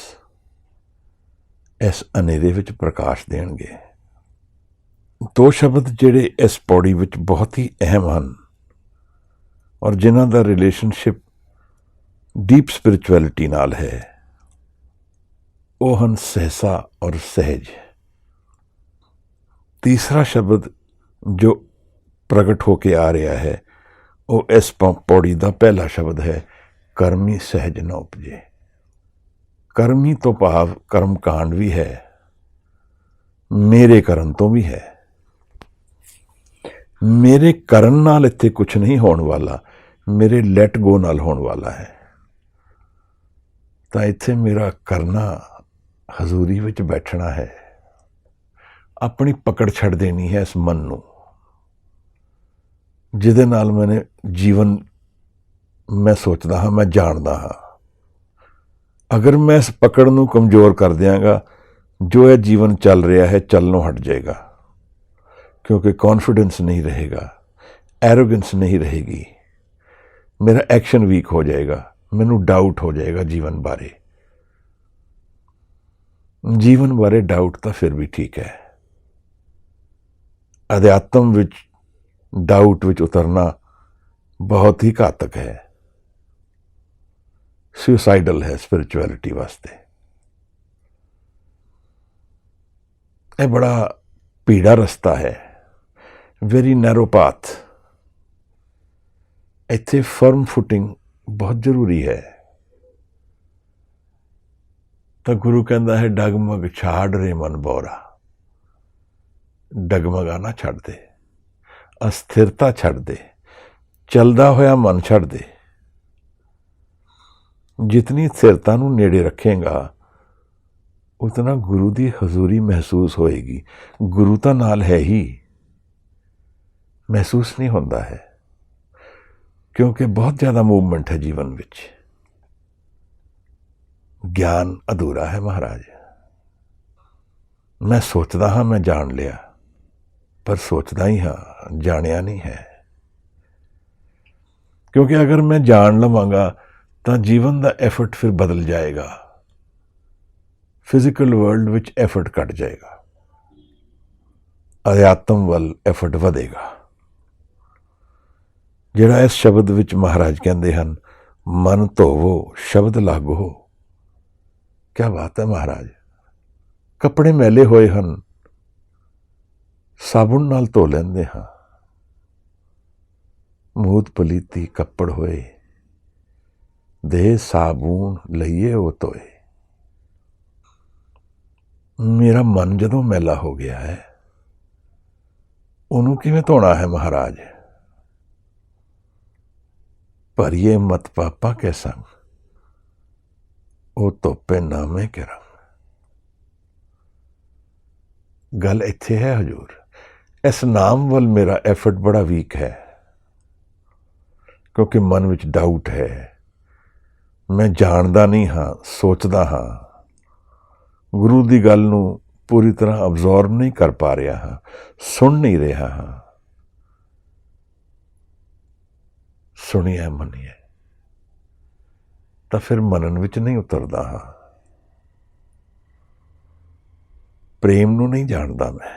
ਇਸ ਹਨੇਰੇ ਵਿੱਚ ਪ੍ਰਕਾਸ਼ ਦੇਣਗੇ। ਦੋ ਸ਼ਬਦ ਜਿਹੜੇ ਇਸ ਪੌੜੀ ਵਿੱਚ ਬਹੁਤ ਹੀ ਅਹਿਮ ਹਨ, ਔਰ ਜਿਨ੍ਹਾਂ ਦਾ ਰਿਲੇਸ਼ਨਸ਼ਿਪ ਡੀਪ ਸਪਿਰਿਚੁਅਲਿਟੀ ਨਾਲ ਹੈ, ਉਹ ਹਨ ਸਹਿਸਾ ਔਰ ਸਹਿਜ। ਤੀਸਰਾ ਸ਼ਬਦ ਜੋ ਪ੍ਰਗਟ ਹੋ ਕੇ ਆ ਰਿਹਾ ਹੈ, ਉਹ ਇਸ ਪੌੜੀ ਦਾ ਪਹਿਲਾ ਸ਼ਬਦ ਹੈ, ਕਰਮੀ ਸਹਿਜ ਨਾ ਉਪਜੇ। ਕਰਮੀ ਤੋਂ ਭਾਵ ਕਰਮ ਕਾਂਡ ਵੀ ਹੈ, ਮੇਰੇ ਕਰਨ ਤੋਂ ਵੀ ਹੈ। ਮੇਰੇ ਕਰਨ ਨਾਲ ਇੱਥੇ ਕੁਝ ਨਹੀਂ ਹੋਣ ਵਾਲਾ, ਮੇਰੇ ਲੈਟ ਗੋ ਨਾਲ ਹੋਣ ਵਾਲਾ ਹੈ। ਤਾਂ ਇੱਥੇ ਮੇਰਾ ਕਰਨਾ ਹਜ਼ੂਰੀ ਵਿੱਚ ਬੈਠਣਾ ਹੈ, ਆਪਣੀ ਪਕੜ ਛੱਡ ਦੇਣੀ ਹੈ ਇਸ ਮਨ ਨੂੰ, ਜਿਹਦੇ ਨਾਲ ਮੈਨੇ ਜੀਵਨ ਮੈਂ ਸੋਚਦਾ ਹਾਂ, ਮੈਂ ਜਾਣਦਾ ਹਾਂ। ਅਗਰ ਮੈਂ ਇਸ ਪਕੜ ਨੂੰ ਕਮਜ਼ੋਰ ਕਰ ਦਿਆਂਗਾ, ਜੋ ਇਹ ਜੀਵਨ ਚੱਲ ਰਿਹਾ ਹੈ ਚੱਲਣੋਂ ਹਟ ਜਾਏਗਾ, ਕਿਉਂਕਿ ਕੌਨਫੀਡੈਂਸ ਨਹੀਂ ਰਹੇਗਾ, ਐਰੋਗੈਂਸ ਨਹੀਂ ਰਹੇਗੀ, ਮੇਰਾ ਐਕਸ਼ਨ ਵੀਕ ਹੋ ਜਾਏਗਾ, ਮੈਨੂੰ ਡਾਊਟ ਹੋ ਜਾਏਗਾ ਜੀਵਨ ਬਾਰੇ। ਜੀਵਨ ਬਾਰੇ ਡਾਊਟ ਤਾਂ ਫਿਰ ਵੀ ਠੀਕ ਹੈ, ਅਧਿਆਤਮ ਵਿੱਚ ਡਾਊਟ ਵਿੱਚ ਉਤਰਨਾ ਬਹੁਤ ਹੀ ਘਾਤਕ ਹੈ, ਸੁਸਾਈਡਲ ਹੈ ਸਪਿਰਿਚੁਅਲਿਟੀ ਵਾਸਤੇ। ਇਹ ਬੜਾ ਭੀੜਾ ਰਸਤਾ ਹੈ, ਵੈਰੀ ਨੈਰੋ ਪਾਥ। ਇੱਥੇ ਫਰਮ ਫੁਟਿੰਗ ਬਹੁਤ ਜ਼ਰੂਰੀ ਹੈ। ਤਾਂ ਗੁਰੂ ਕਹਿੰਦਾ ਹੈ, ਡਗਮਗ ਛਾੜ ਰੇ ਮਨ ਬੋਰਾ। ਡਗਮਗਾਣਾ ਛੱਡ ਦੇ, ਅਸਥਿਰਤਾ ਛੱਡ ਦੇ, ਚਲਦਾ ਹੋਇਆ ਮਨ ਛੱਡ ਦੇ। ਜਿਤਨੀ ਸਥਿਰਤਾ ਨੂੰ ਨੇੜੇ ਰੱਖੇਗਾ, ਉਤਨਾ ਗੁਰੂ ਦੀ ਹਜ਼ੂਰੀ ਮਹਿਸੂਸ ਹੋਏਗੀ। ਗੁਰੂ ਤਾਂ ਨਾਲ ਹੈ ਹੀ, ਮਹਿਸੂਸ ਨਹੀਂ ਹੁੰਦਾ ਹੈ, ਕਿਉਂਕਿ ਬਹੁਤ ਜ਼ਿਆਦਾ ਮੂਵਮੈਂਟ ਹੈ ਜੀਵਨ ਵਿੱਚ। ਗਿਆਨ ਅਧੂਰਾ ਹੈ ਮਹਾਰਾਜ। ਮੈਂ ਸੋਚਦਾ ਹਾਂ ਮੈਂ ਜਾਣ ਲਿਆ, ਪਰ ਸੋਚਦਾ ਹੀ ਹਾਂ, ਜਾਣਿਆ ਨਹੀਂ ਹੈ। ਕਿਉਂਕਿ ਅਗਰ ਮੈਂ ਜਾਣ ਲਵਾਂਗਾ ਤਾਂ ਜੀਵਨ ਦਾ ਐਫਰਟ ਫਿਰ ਬਦਲ ਜਾਏਗਾ, ਫਿਜ਼ੀਕਲ ਵਰਲਡ ਵਿੱਚ ਐਫਰਟ ਘਟ ਜਾਏਗਾ, ਅਧਿਆਤਮ ਵੱਲ ਐਫਰਟ ਵਧੇਗਾ। ਜਿਹੜਾ ਇਸ ਸ਼ਬਦ ਵਿੱਚ ਮਹਾਰਾਜ ਕਹਿੰਦੇ ਹਨ, ਮਨ ਧੋਵੋ ਸ਼ਬਦ ਲਾਗੋ। ਕਿਆ ਬਾਤ ਹੈ ਮਹਾਰਾਜ। ਕੱਪੜੇ ਮੈਲੇ ਹੋਏ ਹਨ, ਸਾਬੁਣ ਨਾਲ ਧੋ ਲੈਂਦੇ ਹਾਂ। ਮੂਤ ਪਲੀਤੀ ਕੱਪੜ ਹੋਏ, ਦੇ ਸਾਬੂਨ ਲਈਏ ਉਹ ਧੋਏ। ਮੇਰਾ ਮਨ ਜਦੋਂ ਮੈਲਾ ਹੋ ਗਿਆ ਹੈ, ਉਹਨੂੰ ਕਿਵੇਂ ਧੋਣਾ ਹੈ ਮਹਾਰਾਜ? ਭਰੀਏ ਮਤ ਪਾਪਾ ਕੇ ਸੰਗ, ਉਹ ਧੋਪੇ ਨਾਮੇ ਕੇ ਰੰਗ। ਗੱਲ ਇੱਥੇ ਹੈ ਹਜ਼ੂਰ। ਇਸ ਨਾਮ ਵੱਲ ਮੇਰਾ ਐਫਰਟ ਬੜਾ ਵੀਕ ਹੈ, ਕਿਉਂਕਿ ਮਨ ਵਿੱਚ ਡਾਊਟ ਹੈ। ਮੈਂ ਜਾਣਦਾ ਨਹੀਂ ਹਾਂ, ਸੋਚਦਾ ਹਾਂ, ਗੁਰੂ ਦੀ ਗੱਲ ਨੂੰ ਪੂਰੀ ਤਰ੍ਹਾਂ ਅਬਜ਼ੋਰਬ ਨਹੀਂ ਕਰ ਪਾ ਰਿਹਾ ਹਾਂ, ਸੁਣ ਨਹੀਂ ਰਿਹਾ ਹਾਂ। ਸੁਣੀਏ ਮੰਨੀਏ ਤਾਂ ਫਿਰ ਮੰਨਣ ਵਿੱਚ ਨਹੀਂ ਉਤਰਦਾ ਹਾਂ। ਪ੍ਰੇਮ ਨੂੰ ਨਹੀਂ ਜਾਣਦਾ ਮੈਂ।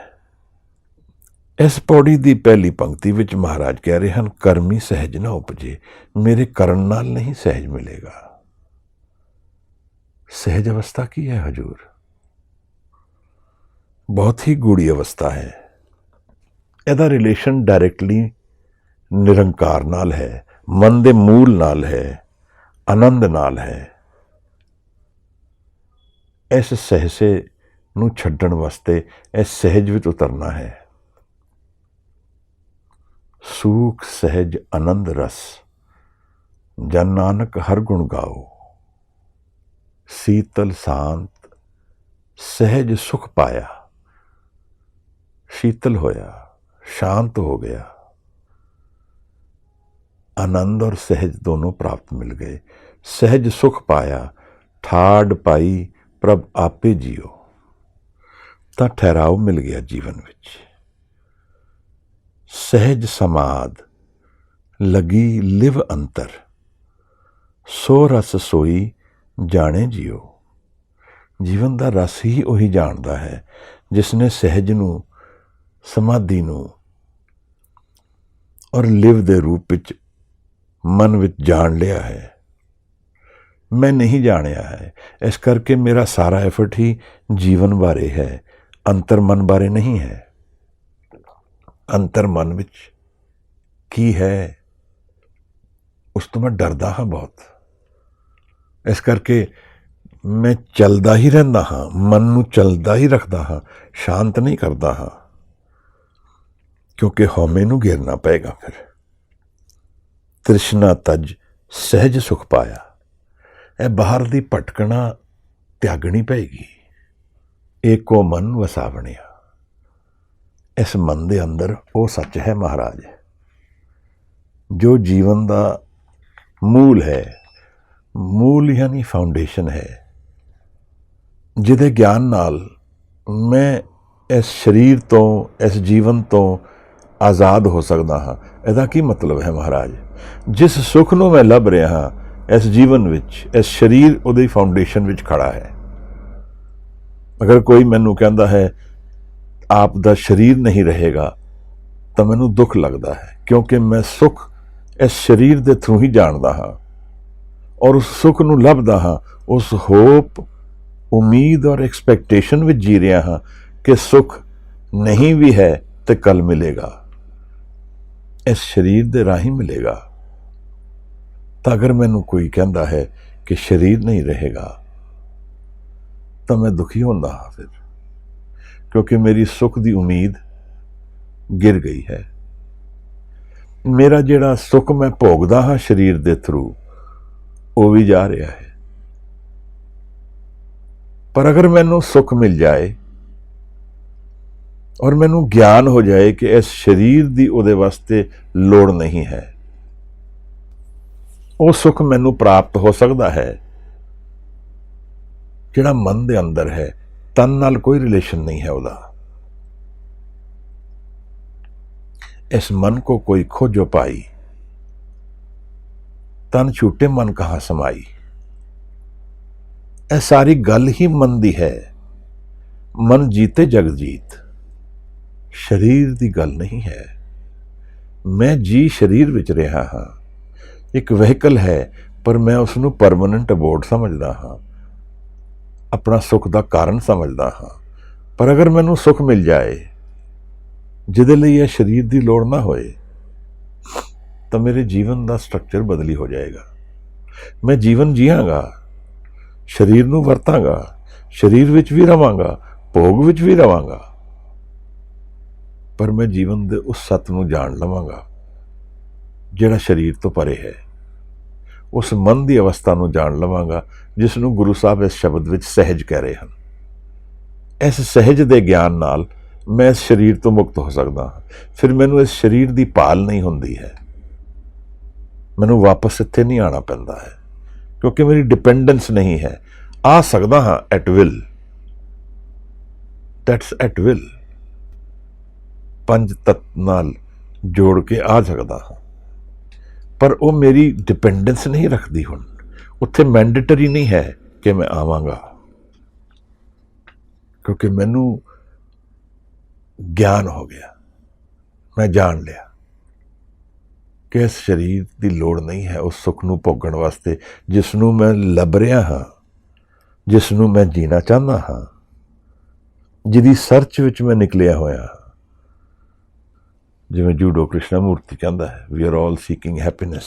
ਇਸ ਪੌੜੀ ਦੀ ਪਹਿਲੀ ਪੰਕਤੀ ਵਿੱਚ ਮਹਾਰਾਜ ਕਹਿ ਰਹੇ ਹਨ, ਕਰਮੀ ਸਹਿਜ ਨਾ ਉਪਜੇ। ਮੇਰੇ ਕਰਨ ਨਾਲ ਨਹੀਂ ਸਹਿਜ ਮਿਲੇਗਾ। ਸਹਿਜ ਅਵਸਥਾ ਕੀ ਹੈ ਹਜ਼ੂਰ? ਬਹੁਤ ਹੀ ਗੂੜੀ ਅਵਸਥਾ ਹੈ। ਇਹਦਾ ਰਿਲੇਸ਼ਨ ਡਾਇਰੈਕਟਲੀ ਨਿਰੰਕਾਰ ਨਾਲ ਹੈ, ਮਨ ਦੇ ਮੂਲ ਨਾਲ ਹੈ, ਆਨੰਦ ਨਾਲ ਹੈ। ਇਸ ਸਹਿਸੇ ਨੂੰ ਛੱਡਣ ਵਾਸਤੇ ਇਸ ਸਹਿਜ ਵਿੱਚ ਉਤਰਨਾ ਹੈ। ਸੂਖ ਸਹਿਜ ਆਨੰਦ ਰਸ, ਜਨ ਨਾਨਕ ਹਰ ਗੁਣ ਗਾਓ। ਸੀਤਲ ਸ਼ਾਂਤ ਸਹਿਜ ਸੁਖ ਪਾਇਆ। शीतल होया, शांत हो गया, आनंद और सहज दोनों प्राप्त मिल गए। सहज सुख पाया, ठाड़ पाई प्रभ आपे जियो। ਤਾਂ ਠਹਿਰਾव ਮਿਲ ਗਿਆ ਜੀਵਨ ਵਿੱਚ। ਸਹਿਜ ਸਮਾਦ ਲਗੀ ਲਿਵ ਅੰਤਰ, ਸੋ ਰਸ ਸੋਈ ਜਾਣੇ ਜਿਓ। ਜੀਵਨ ਦਾ ਰਸ ਹੀ ਉਹੀ ਜਾਣਦਾ ਹੈ ਜਿਸ ਨੇ ਸਹਿਜ ਨੂੰ, ਸਮਾਧੀ ਨੂੰ ਔਰ ਲਿਵ ਦੇ ਰੂਪ ਵਿੱਚ ਮਨ ਵਿੱਚ ਜਾਣ ਲਿਆ ਹੈ। ਮੈਂ ਨਹੀਂ ਜਾਣਿਆ ਹੈ, ਇਸ ਕਰਕੇ ਮੇਰਾ ਸਾਰਾ ਐਫਰਟ ਹੀ ਜੀਵਨ ਬਾਰੇ ਹੈ, ਅੰਤਰ ਮਨ ਬਾਰੇ ਨਹੀਂ ਹੈ। ਅੰਤਰ ਮਨ ਵਿੱਚ ਕੀ ਹੈ ਉਸ ਤੋਂ ਮੈਂ ਡਰਦਾ ਹਾਂ ਬਹੁਤ। ਇਸ ਕਰਕੇ ਮੈਂ ਚੱਲਦਾ ਹੀ ਰਹਿੰਦਾ ਹਾਂ, ਮਨ ਨੂੰ ਚੱਲਦਾ ਹੀ ਰੱਖਦਾ ਹਾਂ, ਸ਼ਾਂਤ ਨਹੀਂ ਕਰਦਾ ਹਾਂ, ਕਿਉਂਕਿ ਹਉਮੈ ਨੂੰ ਘੇਰਨਾ ਪਏਗਾ। ਫਿਰ ਤ੍ਰਿਸ਼ਨਾ ਤਜ ਸਹਿਜ ਸੁਖ ਪਾਇਆ। ਇਹ ਬਾਹਰ ਦੀ ਭਟਕਣਾ ਤਿਆਗਣੀ ਪਏਗੀ। ਏਕੋ ਮਨ ਵਸਾਵਣਿਆ। ਇਸ ਮਨ ਦੇ ਅੰਦਰ ਉਹ ਸੱਚ ਹੈ ਮਹਾਰਾਜ, ਜੋ ਜੀਵਨ ਦਾ ਮੂਲ ਹੈ। ਮੂਲ ਯਾਨੀ ਫਾਊਂਡੇਸ਼ਨ ਹੈ, ਜਿਹਦੇ ਗਿਆਨ ਨਾਲ ਮੈਂ ਇਸ ਸਰੀਰ ਤੋਂ, ਇਸ ਜੀਵਨ ਤੋਂ ਆਜ਼ਾਦ ਹੋ ਸਕਦਾ ਹਾਂ। ਇਹਦਾ ਕੀ ਮਤਲਬ ਹੈ ਮਹਾਰਾਜ? ਜਿਸ ਸੁੱਖ ਨੂੰ ਮੈਂ ਲੱਭ ਰਿਹਾ ਹਾਂ ਇਸ ਜੀਵਨ ਵਿੱਚ, ਇਸ ਸਰੀਰ ਉਹਦੀ ਫਾਊਂਡੇਸ਼ਨ ਵਿੱਚ ਖੜਾ ਹੈ। ਅਗਰ ਕੋਈ ਮੈਨੂੰ ਕਹਿੰਦਾ ਹੈ ਆਪ ਦਾ ਸਰੀਰ ਨਹੀਂ ਰਹੇਗਾ ਤਾਂ ਮੈਨੂੰ ਦੁੱਖ ਲੱਗਦਾ ਹੈ, ਕਿਉਂਕਿ ਮੈਂ ਸੁੱਖ ਇਸ ਸਰੀਰ ਦੇ ਥਰੂ ਹੀ ਜਾਣਦਾ ਹਾਂ ਔਰ ਉਸ ਸੁੱਖ ਨੂੰ ਲੱਭਦਾ ਹਾਂ। ਉਸ ਹੋਪ, ਉਮੀਦ ਔਰ ਐਕਸਪੈਕਟੇਸ਼ਨ ਵਿੱਚ ਜੀ ਰਿਹਾ ਹਾਂ ਕਿ ਸੁੱਖ ਨਹੀਂ ਵੀ ਹੈ ਤੇ ਕੱਲ ਮਿਲੇਗਾ, ਇਸ ਸਰੀਰ ਦੇ ਰਾਹੀਂ ਮਿਲੇਗਾ। ਤਾਂ ਅਗਰ ਮੈਨੂੰ ਕੋਈ ਕਹਿੰਦਾ ਹੈ ਕਿ ਸਰੀਰ ਨਹੀਂ ਰਹੇਗਾ ਤਾਂ ਮੈਂ ਦੁਖੀ ਹੁੰਦਾ ਹਾਂ ਫਿਰ, ਕਿਉਂਕਿ ਮੇਰੀ ਸੁੱਖ ਦੀ ਉਮੀਦ ਗਿਰ ਗਈ ਹੈ। ਮੇਰਾ ਜਿਹੜਾ ਸੁੱਖ ਮੈਂ ਭੋਗਦਾ ਹਾਂ ਸਰੀਰ ਦੇ ਥਰੂ, ਉਹ ਵੀ ਜਾ ਰਿਹਾ ਹੈ। ਪਰ ਅਗਰ ਮੈਨੂੰ ਸੁੱਖ ਮਿਲ ਜਾਏ ਔਰ ਮੈਨੂੰ ਗਿਆਨ ਹੋ ਜਾਏ ਕਿ ਇਸ ਸਰੀਰ ਦੀ ਉਹਦੇ ਵਾਸਤੇ ਲੋੜ ਨਹੀਂ ਹੈ, ਉਹ ਸੁੱਖ ਮੈਨੂੰ ਪ੍ਰਾਪਤ ਹੋ ਸਕਦਾ ਹੈ ਜਿਹੜਾ ਮਨ ਦੇ ਅੰਦਰ ਹੈ। ਤਨ ਨਾਲ ਕੋਈ ਰਿਲੇਸ਼ਨ ਨਹੀਂ ਹੈ ਉਹਦਾ। ਇਸ ਮਨ ਕੋ ਕੋਈ ਖੋਜੋ ਪਾਈ, ਤਨ ਛੂਟੇ ਮਨ ਕਹਾਂ ਸਮਾਈ। ਇਹ ਸਾਰੀ ਗੱਲ ਹੀ ਮਨ ਦੀ ਹੈ। ਮਨ ਜੀਤੇ ਜਗ ਜੀਤ, ਸਰੀਰ ਦੀ ਗੱਲ ਨਹੀਂ ਹੈ। ਮੈਂ ਜੀ ਸਰੀਰ ਵਿੱਚ ਰਿਹਾ ਹਾਂ, ਇੱਕ ਵਹੀਕਲ ਹੈ, ਪਰ ਮੈਂ ਉਸ ਨੂੰ ਪਰਮਾਨੈਂਟ ਅਬੋਰਡ ਸਮਝਦਾ ਹਾਂ, ਆਪਣਾ ਸੁੱਖ ਦਾ ਕਾਰਨ ਸਮਝਦਾ ਹਾਂ। ਪਰ ਅਗਰ ਮੈਨੂੰ ਸੁੱਖ ਮਿਲ ਜਾਏ ਜਿਹਦੇ ਲਈ ਇਹ ਸਰੀਰ ਦੀ ਲੋੜ ਨਾ ਹੋਏ, ਤਾਂ ਮੇਰੇ ਜੀਵਨ ਦਾ ਸਟਰਕਚਰ ਬਦਲੀ ਹੋ ਜਾਏਗਾ। ਮੈਂ ਜੀਵਨ ਜੀਵਾਂਗਾ, ਸਰੀਰ ਨੂੰ ਵਰਤਾਂਗਾ, ਸਰੀਰ ਵਿੱਚ ਵੀ ਰਵਾਂਗਾ, ਭੋਗ ਵਿੱਚ ਵੀ ਰਵਾਂਗਾ, ਪਰ ਮੈਂ ਜੀਵਨ ਦੇ ਉਸ ਸੱਤ ਨੂੰ ਜਾਣ ਲਵਾਂਗਾ ਜਿਹੜਾ ਸਰੀਰ ਤੋਂ ਪਰੇ ਹੈ। ਉਸ ਮਨ ਦੀ ਅਵਸਥਾ ਨੂੰ ਜਾਣ ਲਵਾਂਗਾ ਜਿਸ ਨੂੰ ਗੁਰੂ ਸਾਹਿਬ ਇਸ ਸ਼ਬਦ ਵਿੱਚ ਸਹਿਜ ਕਹਿ ਰਹੇ ਹਨ। ਇਸ ਸਹਿਜ ਦੇ ਗਿਆਨ ਨਾਲ ਮੈਂ ਇਸ ਸਰੀਰ ਤੋਂ ਮੁਕਤ ਹੋ ਸਕਦਾ ਹਾਂ। ਫਿਰ ਮੈਨੂੰ ਇਸ ਸਰੀਰ ਦੀ ਭਾਲ ਨਹੀਂ ਹੁੰਦੀ ਹੈ, ਮੈਨੂੰ ਵਾਪਸ ਇੱਥੇ ਨਹੀਂ ਆਉਣਾ ਪੈਂਦਾ ਹੈ, ਕਿਉਂਕਿ ਮੇਰੀ ਡਿਪੈਂਡੈਂਸ ਨਹੀਂ ਹੈ। ਆ ਸਕਦਾ ਹਾਂ at will, that's at will. ਪੰਜ ਤੱਤ ਨਾਲ ਜੋੜ ਕੇ ਆ ਸਕਦਾ ਹਾਂ, ਪਰ ਉਹ ਮੇਰੀ ਡਿਪੈਂਡੈਂਸ ਨਹੀਂ ਰੱਖਦੀ। ਹੁਣ ਉੱਥੇ ਮੈਂਡੇਟਰੀ ਨਹੀਂ ਹੈ ਕਿ ਮੈਂ ਆਵਾਂਗਾ, ਕਿਉਂਕਿ ਮੈਨੂੰ ਗਿਆਨ ਹੋ ਗਿਆ। ਮੈਂ ਜਾਣ ਲਿਆ ਕਿ ਇਸ ਸਰੀਰ ਦੀ ਲੋੜ ਨਹੀਂ ਹੈ ਉਸ ਸੁੱਖ ਨੂੰ ਭੋਗਣ ਵਾਸਤੇ ਜਿਸ ਨੂੰ ਮੈਂ ਲੱਭ ਰਿਹਾ ਹਾਂ, ਜਿਸ ਨੂੰ ਮੈਂ ਜੀਣਾ ਚਾਹੁੰਦਾ ਹਾਂ। ਜਿਹਦੀ ਸਰਚ ਵਿੱਚ ਮੈਂ ਨਿਕਲਿਆ ਹੋਇਆ। ਜਿਵੇਂ ਜੂਡੋ ਕ੍ਰਿਸ਼ਨਾ ਮੂਰਤੀ ਕਹਿੰਦਾ ਹੈ, we are all seeking happiness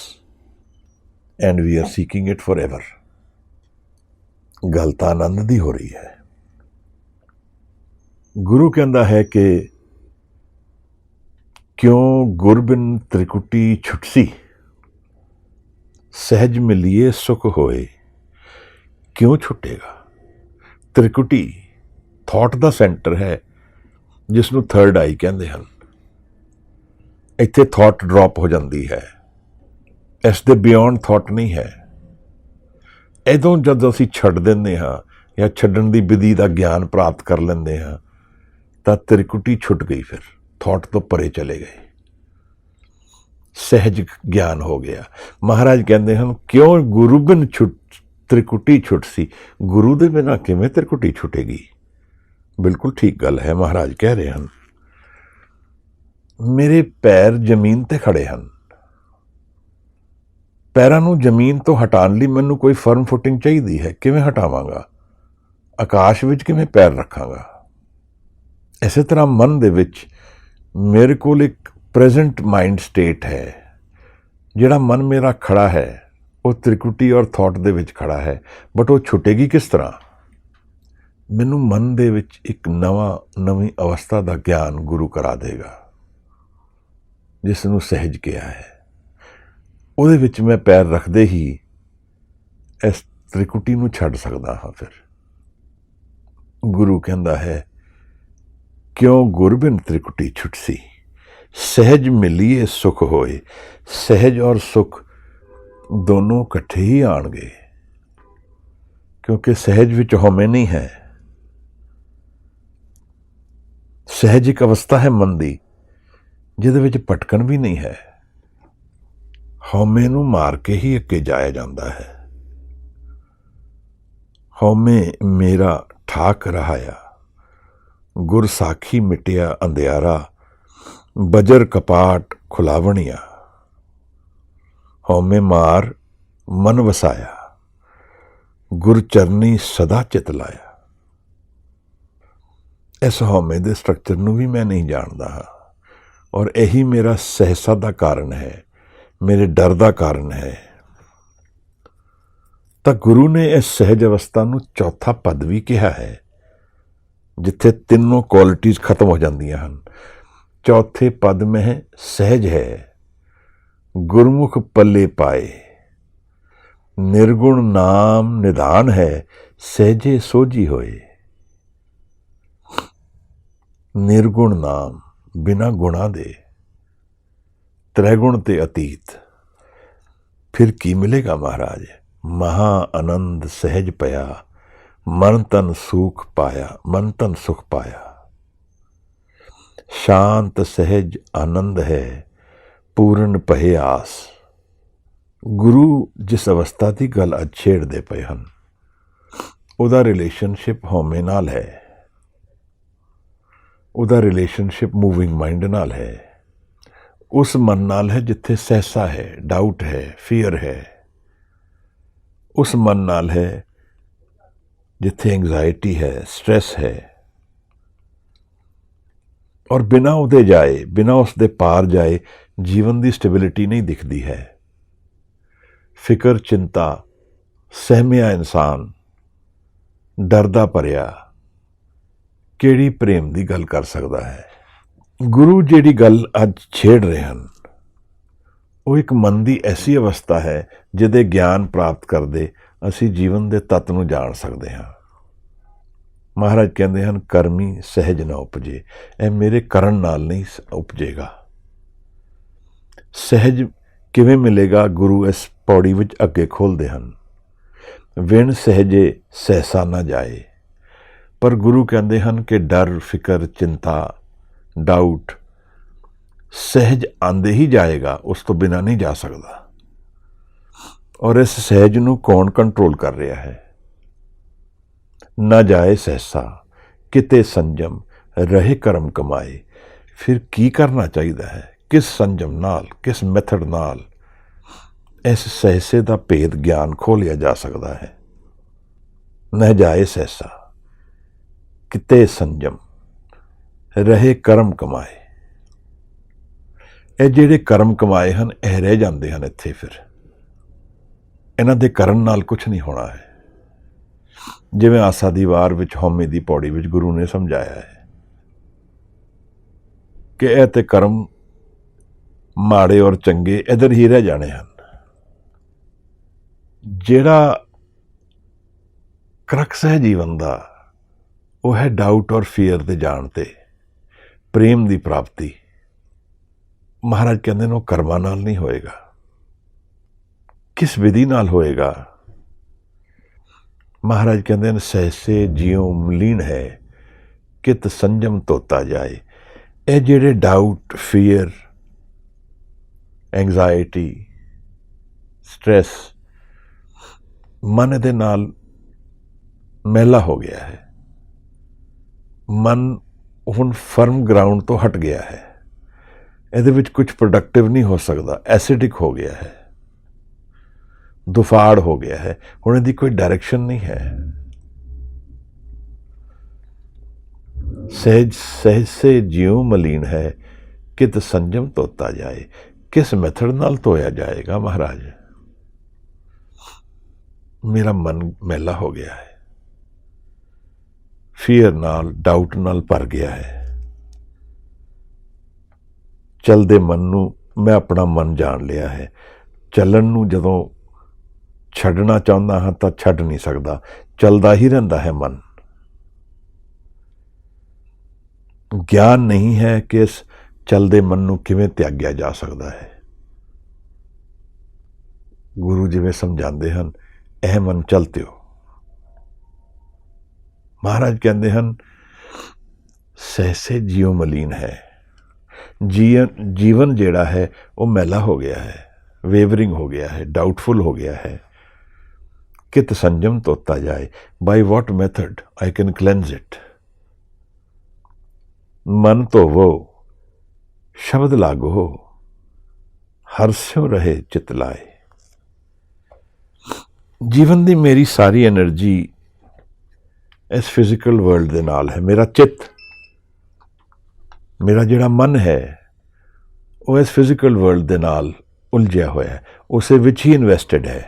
and we are seeking it forever. ਗੱਲ ਤਾਂ ਆਨੰਦ ਦੀ ਹੋ ਰਹੀ ਹੈ। ਗੁਰੂ ਕਹਿੰਦਾ ਹੈ ਕਿ ਕਿਉਂ ਗੁਰਬਿਨ ਤ੍ਰਿਕੁਟੀ ਛੁਟਸੀ, ਸਹਿਜ ਮਿਲੀਏ ਸੁਖ ਹੋਏ। ਕਿਉਂ ਛੁੱਟੇਗਾ? ਤ੍ਰਿਕੁਟੀ ਥਾਟ ਦਾ ਸੈਂਟਰ ਹੈ, ਜਿਸ ਨੂੰ ਥਰਡ ਆਈ ਕਹਿੰਦੇ ਹਨ। ਇੱਥੇ ਥਾਟ ਡ੍ਰੌਪ ਹੋ ਜਾਂਦੀ ਹੈ, ਇਸ ਦੇ ਬਿਯੋਂਡ ਥਾਟ ਨਹੀਂ ਹੈ। ਇਦੋਂ ਜਦੋਂ ਅਸੀਂ ਛੱਡ ਦਿੰਦੇ ਹਾਂ ਜਾਂ ਛੱਡਣ ਦੀ ਵਿਧੀ ਦਾ ਗਿਆਨ ਪ੍ਰਾਪਤ ਕਰ ਲੈਂਦੇ ਹਾਂ ਤਾਂ ਤ੍ਰਿਕੁਟੀ ਛੁੱਟ ਗਈ, ਫਿਰ ਥਾਟ ਤੋਂ ਪਰੇ ਚਲੇ ਗਏ, ਸਹਿਜ ਗਿਆਨ ਹੋ ਗਿਆ। ਮਹਾਰਾਜ ਕਹਿੰਦੇ ਹਨ ਕਿਉਂ ਗੁਰੂ ਬਿਨ ਤ੍ਰਿਕੁਟੀ ਛੁੱਟ ਸੀ। ਗੁਰੂ ਦੇ ਬਿਨਾਂ ਕਿਵੇਂ ਤ੍ਰਿਕੁਟੀ ਛੁੱਟੇਗੀ? ਬਿਲਕੁਲ ਠੀਕ ਗੱਲ ਹੈ। ਮਹਾਰਾਜ ਕਹਿ ਰਹੇ ਹਨ ਮੇਰੇ ਪੈਰ ਜ਼ਮੀਨ ਤੇ ਖੜੇ ਹਨ, ਪੈਰਾਂ ਨੂੰ ਜ਼ਮੀਨ ਤੋਂ ਹਟਾਉਣ ਲਈ ਮੈਨੂੰ ਕੋਈ ਫਰਮ ਫੁਟਿੰਗ ਚਾਹੀਦੀ ਹੈ। ਕਿਵੇਂ ਹਟਾਵਾਂਗਾ? ਆਕਾਸ਼ ਵਿੱਚ ਕਿਵੇਂ ਪੈਰ ਰੱਖਾਂਗਾ? ਇਸੇ ਤਰ੍ਹਾਂ ਮਨ ਦੇ ਵਿੱਚ ਮੇਰੇ ਕੋਲ ਇੱਕ ਪ੍ਰੈਜ਼ੈਂਟ ਮਾਈਂਡ ਸਟੇਟ ਹੈ। ਜਿਹੜਾ ਮਨ ਮੇਰਾ ਖੜਾ ਹੈ ਉਹ ਤ੍ਰਿਕੁਟੀ ਔਰ ਥਾਟ ਦੇ ਵਿੱਚ ਖੜਾ ਹੈ, ਬਟ ਉਹ ਛੁੱਟੇਗੀ ਕਿਸ ਤਰ੍ਹਾਂ? ਮੈਨੂੰ ਮਨ ਦੇ ਵਿੱਚ ਇੱਕ ਨਵੀਂ ਅਵਸਥਾ ਦਾ ਗਿਆਨ ਗੁਰੂ ਕਰਾ ਦੇਗਾ, ਜਿਸ ਨੂੰ ਸਹਿਜ ਕਿਹਾ ਹੈ। ਉਹਦੇ ਵਿੱਚ ਮੈਂ ਪੈਰ ਰੱਖਦੇ ਹੀ ਇਸ ਤ੍ਰਿਕੁਟੀ ਨੂੰ ਛੱਡ ਸਕਦਾ ਹਾਂ। ਫਿਰ ਗੁਰੂ ਕਹਿੰਦਾ ਹੈ ਕਿਉਂ ਗੁਰਬਿਨ ਤ੍ਰਿਕੁਟੀ ਛੁਟਸੀ, ਸਹਿਜ ਮਿਲੀਏ ਸੁਖ ਹੋਏ। ਸਹਿਜ ਔਰ ਸੁਖ ਦੋਨੋਂ ਇਕੱਠੇ ਹੀ ਆਣਗੇ, ਕਿਉਂਕਿ ਸਹਿਜ ਵਿੱਚ ਹਉਮੈ ਨਹੀਂ ਹੈ। ਸਹਿਜ ਇੱਕ ਅਵਸਥਾ ਹੈ ਮਨ ਦੀ, ਜਿਹਦੇ ਵਿੱਚ ਭਟਕਣ ਵੀ ਨਹੀਂ ਹੈ। ਹਉਮੈ ਨੂੰ ਮਾਰ ਕੇ ਹੀ ਅੱਗੇ ਜਾਇਆ ਜਾਂਦਾ ਹੈ। ਹਉਮੈ ਮੇਰਾ ਠਾਕ ਰਹਾਇਆ, ਗੁਰ ਸਾਖੀ ਮਿਟਿਆ ਅੰਧਿਆਰਾ, ਬਜਰ ਕਪਾਟ ਖੁਲਾਵਣੀਆਂ। ਹਉਮੈ ਮਾਰ ਮਨ ਵਸਾਇਆ, ਗੁਰ ਚਰਨੀ ਸਦਾ ਚਿਤ ਲਾਇਆ। ਇਸ ਹਉਮੈ ਦੇ ਸਟਰਕਚਰ ਨੂੰ ਵੀ ਮੈਂ ਨਹੀਂ ਜਾਣਦਾ ਹਾਂ, ਔਰ ਇਹੀ ਮੇਰਾ ਸਹਿਸਾ ਦਾ ਕਾਰਨ ਹੈ, ਮੇਰੇ ਡਰ ਦਾ ਕਾਰਨ ਹੈ। ਤਾਂ ਗੁਰੂ ਨੇ ਇਸ ਸਹਿਜ ਅਵਸਥਾ ਨੂੰ ਚੌਥਾ ਪਦ ਵੀ ਕਿਹਾ ਹੈ, ਜਿੱਥੇ ਤਿੰਨੋਂ ਕੁਆਲਿਟੀਜ਼ ਖਤਮ ਹੋ ਜਾਂਦੀਆਂ ਹਨ। ਚੌਥੇ ਪਦ में सहज है, गुरमुख पल्ले पाए, निर्गुण नाम निधान है, सहजे सोझी होए। निर्गुण नाम बिना गुणा दे, त्रैगुण ते अतीत। फिर की मिलेगा महाराज? महा आनंद सहज पया, मन तन सुख पाया, मन तन सुख पाया। शांत सहज आनंद है, पूर्ण पहे आस। गुरु जिस अवस्था की गल अज छेड़ते पे हैं, ਉਹਦਾ ਰਿਲੇਸ਼ਨਸ਼ਿਪ ਹਉਮੈ ਨਾਲ ਹੈ, ਉਹਦਾ ਰਿਲੇਸ਼ਨਸ਼ਿਪ ਮੂਵਿੰਗ ਮਾਈਂਡ ਨਾਲ ਹੈ, ਉਸ ਮਨ ਨਾਲ ਹੈ ਜਿੱਥੇ ਸਹਿਸਾ ਹੈ, ਡਾਊਟ ਹੈ, ਫੀਅਰ ਹੈ। ਉਸ ਮਨ ਨਾਲ ਹੈ ਜਿੱਥੇ ਐਂਗਜ਼ਾਇਟੀ ਹੈ, ਸਟ੍ਰੈਸ ਹੈ। ਔਰ ਬਿਨਾਂ ਉਹਦੇ ਜਾਏ, ਬਿਨਾਂ ਉਸ ਦੇ ਪਾਰ ਜਾਏ ਜੀਵਨ ਦੀ ਸਟੈਬਿਲਿਟੀ ਨਹੀਂ ਦਿਖਦੀ ਹੈ। ਫਿਕਰ ਚਿੰਤਾ ਸਹਿਮਿਆ ਇਨਸਾਨ, ਡਰਦਾ ਭਰਿਆ ਕਿਹੜੀ ਪ੍ਰੇਮ ਦੀ ਗੱਲ ਕਰ ਸਕਦਾ ਹੈ? ਗੁਰੂ ਜਿਹੜੀ ਗੱਲ ਅੱਜ ਛੇੜ ਰਹੇ ਹਨ ਉਹ ਇੱਕ ਮਨ ਦੀ ਐਸੀ ਅਵਸਥਾ ਹੈ ਜਿਹਦੇ ਗਿਆਨ ਪ੍ਰਾਪਤ ਕਰਦੇ ਅਸੀਂ ਜੀਵਨ ਦੇ ਤੱਤ ਨੂੰ ਜਾਣ ਸਕਦੇ ਹਾਂ। ਮਹਾਰਾਜ ਕਹਿੰਦੇ ਹਨ ਕਰਮੀ ਸਹਿਜ ਨਾ ਉਪਜੇ। ਇਹ ਮੇਰੇ ਕਰਨ ਨਾਲ ਨਹੀਂ ਉਪਜੇਗਾ। ਸਹਿਜ ਕਿਵੇਂ ਮਿਲੇਗਾ? ਗੁਰੂ ਇਸ ਪੌੜੀ ਵਿੱਚ ਅੱਗੇ ਖੋਲ੍ਹਦੇ ਹਨ, ਵਿਣ ਸਹਿਜੇ ਸਹਿਸਾ ਨਾ ਜਾਏ। ਪਰ ਗੁਰੂ ਕਹਿੰਦੇ ਹਨ ਕਿ ਡਰ, ਫਿਕਰ, ਚਿੰਤਾ, ਡਾਊਟ ਸਹਿਜ ਆਂਦੇ ਹੀ ਜਾਏਗਾ, ਉਸ ਤੋਂ ਬਿਨਾਂ ਨਹੀਂ ਜਾ ਸਕਦਾ। ਔਰ ਇਸ ਸਹਿਜ ਨੂੰ ਕੌਣ ਕੰਟਰੋਲ ਕਰ ਰਿਹਾ ਹੈ? ਨਾ ਜਾਏ ਸਹਿਸਾ ਕਿਤੇ ਸੰਜਮ, ਰਹੇ ਕਰਮ ਕਮਾਏ। ਫਿਰ ਕੀ ਕਰਨਾ ਚਾਹੀਦਾ ਹੈ? ਕਿਸ ਸੰਜਮ ਨਾਲ, ਕਿਸ ਮੈਥਡ ਨਾਲ ਇਸ ਸਹਿਸੇ ਦਾ ਭੇਦ ਗਿਆਨ ਖੋਲ੍ਹਿਆ ਜਾ ਸਕਦਾ ਹੈ? ਨਾ ਜਾਏ ਸਹਿਸਾ ਕਿਤੇ ਸੰਜਮ, ਰਹੇ ਕਰਮ ਕਮਾਏ। ਇਹ ਜਿਹੜੇ ਕਰਮ ਕਮਾਏ ਹਨ ਇਹ ਰਹਿ ਜਾਂਦੇ ਹਨ ਇੱਥੇ, ਫਿਰ ਇਹਨਾਂ ਦੇ ਕਰਨ ਨਾਲ ਕੁਝ ਨਹੀਂ ਹੋਣਾ ਹੈ। ਜਿਵੇਂ ਆਸਾ ਦੀ ਵਾਰ ਵਿੱਚ ਹਉਮੈ ਦੀ ਪੌੜੀ ਵਿੱਚ ਗੁਰੂ ਨੇ ਸਮਝਾਇਆ ਹੈ ਕਿ ਇਹ ਤੇ ਕਰਮ ਮਾੜੇ ਔਰ ਚੰਗੇ ਇੱਧਰ ਹੀ ਰਹਿ ਜਾਣੇ ਹਨ। ਜਿਹੜਾ ਕਰਕਸ ਹੈ ਜੀਵਨ ਦਾ ਉਹ ਹੈ ਡਾਊਟ ਔਰ ਫੀਅਰ ਦੇ ਜਾਣ ਤੇ ਪ੍ਰੇਮ ਦੀ ਪ੍ਰਾਪਤੀ। ਮਹਾਰਾਜ ਕਹਿੰਦੇ ਨੇ ਉਹ ਕਰਮਾਂ ਨਾਲ ਨਹੀਂ ਹੋਏਗਾ। ਕਿਸ ਵਿਧੀ ਨਾਲ ਹੋਏਗਾ? ਮਹਾਰਾਜ ਕਹਿੰਦੇ ਨੇ ਸਹਿਸੇ ਜਿਉ ਮਲੀਨ ਹੈ ਕਿਤ ਸੰਜਮ ਧੋਤਾ ਜਾਏ। ਇਹ ਜਿਹੜੇ ਡਾਊਟ, ਫੀਅਰ, ਐਂਗਜ਼ਾਇਟੀ, ਸਟ੍ਰੈਸ, ਮਨ ਦੇ ਨਾਲ ਮੈਲਾ ਹੋ ਗਿਆ ਹੈ। ਮਨ ਹੁਣ ਫਰਮ ਗਰਾਊਂਡ ਤੋਂ ਹਟ ਗਿਆ ਹੈ। ਇਹਦੇ ਵਿੱਚ ਕੁਝ ਪ੍ਰੋਡਕਟਿਵ ਨਹੀਂ ਹੋ ਸਕਦਾ। ਐਸਿਡਿਕ ਹੋ ਗਿਆ ਹੈ, ਦੁਫਾੜ ਹੋ ਗਿਆ ਹੈ। ਹੁਣ ਇਹਦੀ ਕੋਈ ਡਾਇਰੈਕਸ਼ਨ ਨਹੀਂ ਹੈ। ਸਹਿਜ ਸਹਿਸੇ ਜਿਉ ਮਲੀਨ ਹੈ ਕਿਤ ਸੰਜਮ ਧੋਤਾ ਜਾਏ। ਕਿਸ ਮੈਥਡ ਨਾਲ ਧੋਇਆ ਜਾਏਗਾ ਮਹਾਰਾਜ? ਮੇਰਾ ਮਨ ਮੈਲਾ ਹੋ ਗਿਆ ਹੈ, ਫੀਅਰ ਨਾਲ, ਡਾਊਟ ਨਾਲ ਭਰ ਗਿਆ ਹੈ। ਚਲਦੇ ਮਨ ਨੂੰ ਮੈਂ ਆਪਣਾ ਮਨ ਜਾਣ ਲਿਆ ਹੈ। ਚੱਲਣ ਨੂੰ ਜਦੋਂ ਛੱਡਣਾ ਚਾਹੁੰਦਾ ਹਾਂ ਤਾਂ ਛੱਡ ਨਹੀਂ ਸਕਦਾ, ਚੱਲਦਾ ਹੀ ਰਹਿੰਦਾ ਹੈ ਮਨ। ਗਿਆਨ ਨਹੀਂ ਹੈ ਕਿ ਇਸ ਚਲਦੇ ਮਨ ਨੂੰ ਕਿਵੇਂ ਤਿਆਗਿਆ ਜਾ ਸਕਦਾ ਹੈ। ਗੁਰੂ ਜਿਵੇਂ ਸਮਝਾਉਂਦੇ ਹਨ, ਇਹ ਮਨ ਚਲਤਿਓ। ਮਹਾਰਾਜ ਕਹਿੰਦੇ ਹਨ ਸਹਿਸੇ ਜਿਉ ਮਲੀਨ ਹੈ। ਜੀਵਨ ਜਿਹੜਾ ਹੈ ਉਹ ਮੈਲਾ ਹੋ ਗਿਆ ਹੈ, ਵੇਵਰਿੰਗ ਹੋ ਗਿਆ ਹੈ, ਡਾਊਟਫੁਲ ਹੋ ਗਿਆ ਹੈ। ਕਿਤ ਸੰਜਮ ਧੋਤਾ ਜਾਏ। ਬਾਈ ਵਾਟ ਮੈਥਡ ਆਈ ਕੈਨ ਕਲੈਂਜ਼ ਇਟ। ਮਨ ਧੋਵੋ ਸ਼ਬਦ ਲਾਗੋ ਹਰਸਿਓ ਰਹੇ ਚਿਤ ਲਾਏ। ਜੀਵਨ ਦੀ ਮੇਰੀ ਸਾਰੀ ਐਨਰਜੀ ਇਸ ਫਿਜ਼ੀਕਲ ਵਰਲਡ ਦੇ ਨਾਲ ਹੈ। ਮੇਰਾ ਚਿੱਤ, ਮੇਰਾ ਜਿਹੜਾ ਮਨ ਹੈ ਉਹ ਇਸ ਫਿਜ਼ੀਕਲ ਵਰਲਡ ਦੇ ਨਾਲ ਉਲਝਿਆ ਹੋਇਆ ਹੈ, ਉਸੇ ਵਿੱਚ ਹੀ ਇਨਵੈਸਟਡ ਹੈ।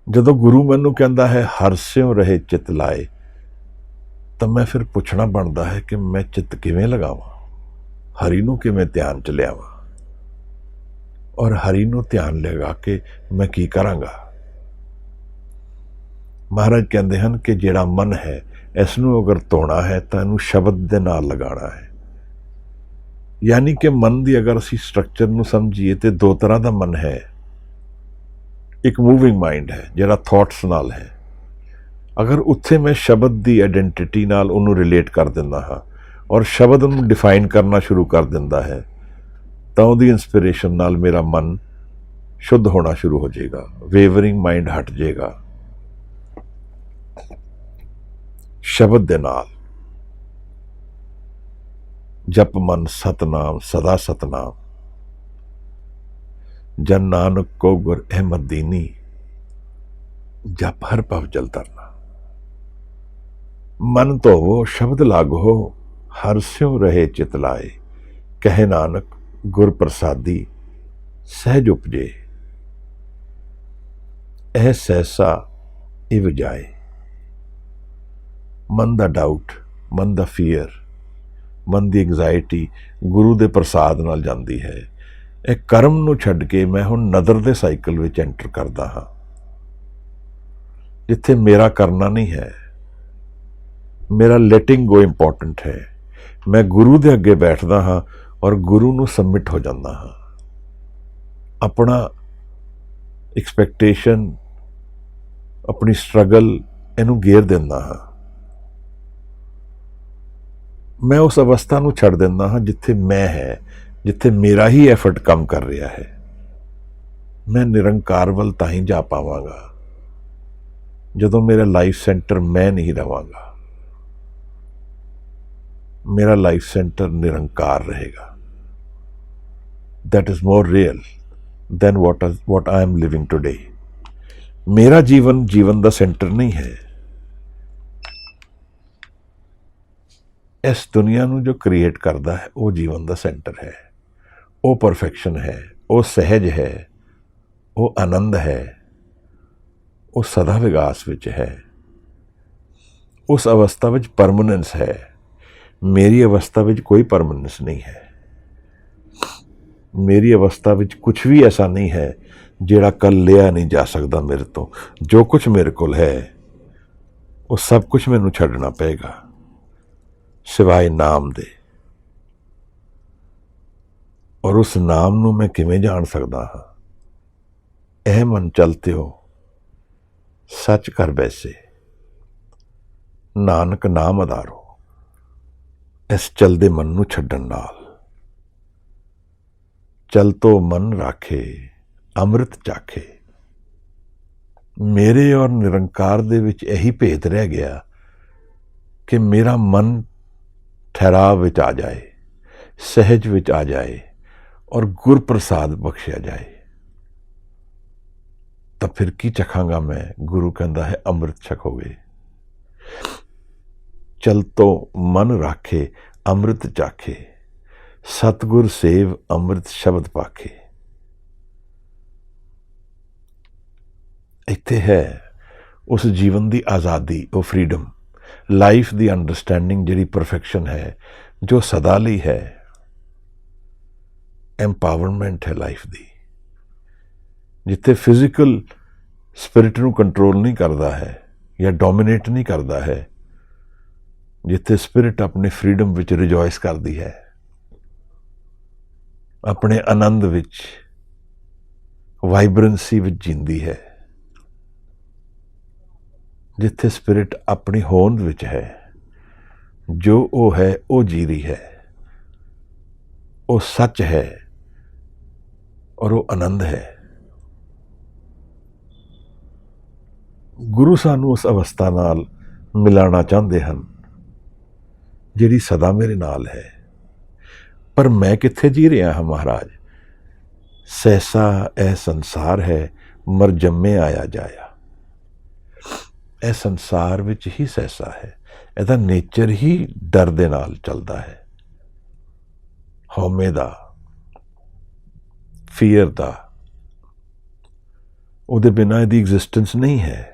ਜਦੋਂ ਗੁਰੂ ਮੈਨੂੰ ਕਹਿੰਦਾ ਹੈ ਹਰਸਿਓ ਰਹੇ ਚਿਤ ਲਾਏ, ਤਾਂ ਮੈਂ ਫਿਰ ਪੁੱਛਣਾ ਬਣਦਾ ਹੈ ਕਿ ਮੈਂ ਚਿੱਤ ਕਿਵੇਂ ਲਗਾਵਾਂ, ਹਰੀ ਨੂੰ ਕਿਵੇਂ ਧਿਆਨ ਚ ਲਿਆਵਾਂ, ਔਰ ਹਰੀ ਨੂੰ ਧਿਆਨ ਲਗਾ ਕੇ ਮੈਂ ਕੀ ਕਰਾਂਗਾ। ਮਹਾਰਾਜ ਕਹਿੰਦੇ ਹਨ ਕਿ ਜਿਹੜਾ ਮਨ ਹੈ ਇਸ ਨੂੰ ਅਗਰ ਧੋਣਾ ਹੈ ਤਾਂ ਇਹਨੂੰ ਸ਼ਬਦ ਦੇ ਨਾਲ ਲਗਾਉਣਾ ਹੈ। ਯਾਨੀ ਕਿ ਮਨ ਦੀ ਅਗਰ ਅਸੀਂ ਸਟਰਕਚਰ ਨੂੰ ਸਮਝੀਏ ਤੇ ਦੋ ਤਰ੍ਹਾਂ ਦਾ ਮਨ ਹੈ। ਇੱਕ ਮੂਵਿੰਗ ਮਾਈਂਡ ਹੈ ਜਿਹੜਾ ਥਾਟਸ ਨਾਲ ਹੈ। ਅਗਰ ਉੱਥੇ ਮੈਂ ਸ਼ਬਦ ਦੀ ਆਇਡੈਂਟੀਟੀ ਨਾਲ ਉਹਨੂੰ ਰਿਲੇਟ ਕਰ ਦਿੰਦਾ ਹਾਂ ਔਰ ਸ਼ਬਦ ਨੂੰ ਡਿਫਾਈਨ ਕਰਨਾ ਸ਼ੁਰੂ ਕਰ ਦਿੰਦਾ ਹੈ, ਤਾਂ ਉਹਦੀ ਇੰਸਪੀਰੇਸ਼ਨ ਨਾਲ ਮੇਰਾ ਮਨ ਸ਼ੁੱਧ ਹੋਣਾ ਸ਼ੁਰੂ ਹੋ ਜਾਏਗਾ, ਵੇਵਰਿੰਗ ਮਾਈਂਡ ਹਟ ਜਾਏਗਾ। ਸ਼ਬਦ ਦੇ ਨਾਲ ਜਪ ਮਨ ਸਤਨਾਮ ਸਦਾ ਸਤਨਾਮ, ਜਨ ਨਾਨਕ ਕੋ ਗੁਰ ਅਹਿਮਦ ਦੀਨੀ, ਜਪ ਹਰ ਭਵ ਜਲ ਤਰਨਾ। ਮਨ ਧੋਵੋ ਸ਼ਬਦ ਲਾਗੋ ਹਰਸਿਓ ਰਹੇ ਚਿਤ ਲਾਏ, ਕਹੇ ਨਾਨਕ ਗੁਰ ਪ੍ਰਸਾਦੀ ਸਹਿਜ ਉਪਜੇ। ਇਹ ਸਹਿਸਾ ਇਵ ਜਾਏ। ਮਨ ਦਾ ਡਾਊਟ, ਮਨ ਦਾ ਫੀਅਰ, ਮਨ ਦੀ ਐਂਗਜ਼ਾਇਟੀ ਗੁਰੂ ਦੇ ਪ੍ਰਸਾਦ ਨਾਲ ਜਾਂਦੀ ਹੈ। ਇਹ ਕਰਮ ਨੂੰ ਛੱਡ ਕੇ ਮੈਂ ਹੁਣ ਨਦਰ ਦੇ ਸਾਈਕਲ ਵਿੱਚ ਐਂਟਰ ਕਰਦਾ ਹਾਂ, ਜਿੱਥੇ ਮੇਰਾ ਕਰਨਾ ਨਹੀਂ ਹੈ, ਮੇਰਾ ਲੈਟਿੰਗ ਗੋ ਇੰਪੋਰਟੈਂਟ ਹੈ। ਮੈਂ ਗੁਰੂ ਦੇ ਅੱਗੇ ਬੈਠਦਾ ਹਾਂ ਔਰ ਗੁਰੂ ਨੂੰ ਸਬਮਿਟ ਹੋ ਜਾਂਦਾ ਹਾਂ। ਆਪਣਾ ਐਕਸਪੈਕਟੇਸ਼ਨ, ਆਪਣੀ ਸਟਰਗਲ ਇਹਨੂੰ ਗੇਰ ਦਿੰਦਾ ਹਾਂ। ਮੈਂ ਉਸ ਅਵਸਥਾ ਨੂੰ ਛੱਡ ਦਿੰਦਾ ਹਾਂ ਜਿੱਥੇ ਮੈਂ ਹੈ, ਜਿੱਥੇ ਮੇਰਾ ਹੀ ਐਫਰਟ ਕੰਮ ਕਰ ਰਿਹਾ ਹੈ। ਮੈਂ ਨਿਰੰਕਾਰ ਵੱਲ ਤਾਂ ਹੀ ਜਾ ਪਾਵਾਂਗਾ ਜਦੋਂ ਮੇਰਾ ਲਾਈਫ ਸੈਂਟਰ ਮੈਂ ਨਹੀਂ ਰਵਾਂਗਾ। ਮੇਰਾ ਲਾਈਫ ਸੈਂਟਰ ਨਿਰੰਕਾਰ ਰਹੇਗਾ। that is more real than what I am living today. ਮੇਰਾ ਜੀਵਨ ਦਾ ਸੈਂਟਰ ਨਹੀਂ ਹੈ। ਇਸ ਦੁਨੀਆ ਨੂੰ ਜੋ ਕ੍ਰੀਏਟ ਕਰਦਾ ਹੈ ਉਹ ਜੀਵਨ ਦਾ ਸੈਂਟਰ ਹੈ, ਉਹ ਪਰਫੈਕਸ਼ਨ ਹੈ, ਉਹ ਸਹਿਜ ਹੈ, ਉਹ ਆਨੰਦ ਹੈ, ਉਹ ਸਦਾ ਵਿਕਾਸ ਵਿੱਚ ਹੈ। ਉਸ ਅਵਸਥਾ ਵਿੱਚ ਪਰਮਾਨੈਂਸ ਹੈ। ਮੇਰੀ ਅਵਸਥਾ ਵਿੱਚ ਕੋਈ ਪਰਮਾਨੈਂਸ ਨਹੀਂ ਹੈ। ਮੇਰੀ ਅਵਸਥਾ ਵਿੱਚ ਕੁਝ ਵੀ ਐਸਾ ਨਹੀਂ ਹੈ ਜਿਹੜਾ ਕੱਲ੍ਹ ਲਿਆ ਨਹੀਂ ਜਾ ਸਕਦਾ ਮੇਰੇ ਤੋਂ। ਜੋ ਕੁਝ ਮੇਰੇ ਕੋਲ ਹੈ ਉਹ ਸਭ ਕੁਝ ਮੈਨੂੰ ਛੱਡਣਾ ਪਏਗਾ ਸਿਵਾਏ ਨਾਮ ਦੇ। ਔਰ ਉਸ ਨਾਮ ਨੂੰ ਮੈਂ ਕਿਵੇਂ ਜਾਣ ਸਕਦਾ ਹਾਂ? ਇਹ ਮਨ ਚਲਤੇ ਹੋ ਸੱਚ ਕਰ ਬੈਸੇ, ਨਾਨਕ ਨਾਮ ਆਧਾਰੋ। ਇਸ ਚਲਦੇ ਮਨ ਨੂੰ ਛੱਡਣ ਨਾਲ ਚਲ ਤੋ ਮਨ ਰਾਖੇ ਅੰਮ੍ਰਿਤ ਚਾਖੇ। ਮੇਰੇ ਔਰ ਨਿਰੰਕਾਰ ਦੇ ਵਿੱਚ ਇਹੀ ਭੇਦ ਰਹਿ ਗਿਆ ਕਿ ਮੇਰਾ ਮਨ ਠਹਿਰਾਵ ਵਿੱਚ ਆ ਜਾਏ, ਸਹਿਜ ਵਿੱਚ ਆ ਜਾਏ ਔਰ ਗੁਰ ਪ੍ਰਸਾਦ ਬਖਸ਼ਿਆ ਜਾਏ। ਤਾਂ ਫਿਰ ਕੀ ਚਖਾਂਗਾ ਮੈਂ? ਗੁਰੂ ਕਹਿੰਦਾ ਹੈ ਅੰਮ੍ਰਿਤ ਛਕੋਗੇ। ਚਲ ਤੋ ਮਨ ਰਾਖੇ ਅੰਮ੍ਰਿਤ ਚਾਖੇ, ਸਤਿਗੁਰ ਸੇਵ ਅੰਮ੍ਰਿਤ ਸ਼ਬਦ ਪਾਖੇ। ਇੱਥੇ ਹੈ ਉਸ ਜੀਵਨ ਦੀ ਆਜ਼ਾਦੀ, ਉਹ ਫਰੀਡਮ, ਲਾਈਫ ਦੀ ਅੰਡਰਸਟੈਂਡਿੰਗ ਜਿਹੜੀ ਪਰਫੈਕਸ਼ਨ ਹੈ, ਜੋ ਸਦਾ ਲਈ ਹੈ। ਐਮਪਾਵਰਮੈਂਟ ਹੈ ਲਾਈਫ ਦੀ, ਜਿੱਥੇ ਫਿਜ਼ੀਕਲ ਸਪਿਰਿਟ ਨੂੰ ਕੰਟਰੋਲ ਨਹੀਂ ਕਰਦਾ ਹੈ ਜਾਂ ਡੋਮੀਨੇਟ ਨਹੀਂ ਕਰਦਾ ਹੈ, ਜਿੱਥੇ ਸਪਿਰਿਟ ਆਪਣੀ ਫਰੀਡਮ ਵਿੱਚ ਰਿਜੋਇਸ ਕਰਦੀ ਹੈ, ਆਪਣੇ ਆਨੰਦ ਵਿੱਚ, ਵਾਈਬ੍ਰੈਂਸੀ ਵਿੱਚ ਜੀਂਦੀ ਹੈ, ਜਿੱਥੇ ਸਪਿਰਿਟ ਆਪਣੀ ਹੋਂਦ ਵਿੱਚ ਹੈ। ਜੋ ਉਹ ਹੈ ਉਹ ਜੀ ਰਹੀ ਹੈ, ਉਹ ਸੱਚ ਹੈ ਔਰ ਉਹ ਆਨੰਦ ਹੈ। ਗੁਰੂ ਸਾਨੂੰ ਉਸ ਅਵਸਥਾ ਨਾਲ ਮਿਲਾਣਾ ਚਾਹੁੰਦੇ ਹਨ ਜਿਹੜੀ ਸਦਾ ਮੇਰੇ ਨਾਲ ਹੈ। ਪਰ ਮੈਂ ਕਿੱਥੇ ਜੀ ਰਿਹਾ ਹਾਂ ਮਹਾਰਾਜ? ਸਹਿਸਾ ਇਹ ਸੰਸਾਰ ਹੈ, ਮਰ ਜੰਮੇ ਆਇਆ ਜਾਇਆ। ਇਹ ਸੰਸਾਰ ਵਿੱਚ ਹੀ ਸਹਿਸਾ ਹੈ। ਇਹਦਾ ਨੇਚਰ ਹੀ ਡਰ ਦੇ ਨਾਲ ਚੱਲਦਾ ਹੈ, ਹਉਮੈ ਦਾ, ਫੀਅਰ ਦਾ। ਉਹਦੇ ਬਿਨਾਂ ਇਹਦੀ ਐਗਜ਼ਿਸਟੈਂਸ ਨਹੀਂ ਹੈ।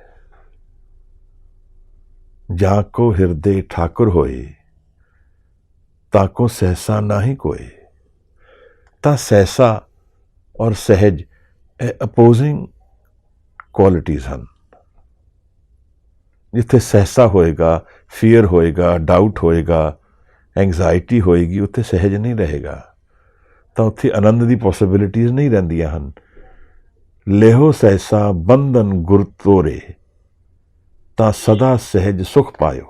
ਜਾਂ ਕੋ ਹਿਰਦੇ ਠਾਕੁਰ ਹੋਏ, ਤਾਂ ਕੋ ਸਹਿਸਾ ਨਾਹੀ ਕੋਏ। ਤਾਂ ਸਹਿਸਾ ਔਰ ਸਹਿਜ ਇਹ ਅਪੋਜ਼ਿੰਗ ਕੁਆਲਿਟੀਜ਼ ਹਨ। ਜਿੱਥੇ ਸਹਿਸਾ ਹੋਏਗਾ, ਫੀਅਰ ਹੋਏਗਾ, ਡਾਊਟ ਹੋਏਗਾ, ਐਂਗਜ਼ਾਇਟੀ ਹੋਏਗੀ, ਉੱਥੇ ਸਹਿਜ ਨਹੀਂ ਰਹੇਗਾ। ਤਾਂ ਉੱਥੇ ਆਨੰਦ ਦੀ ਪੋਸੀਬਿਲਿਟੀਜ਼ ਨਹੀਂ ਰਹਿੰਦੀਆਂ ਹਨ। ਲੇਹੋ ਸਹਿਸਾ ਬੰਧਨ ਗੁਰ ਤੋਰੇ, ਤਾਂ ਸਦਾ ਸਹਿਜ ਸੁਖ ਪਾਇਓ।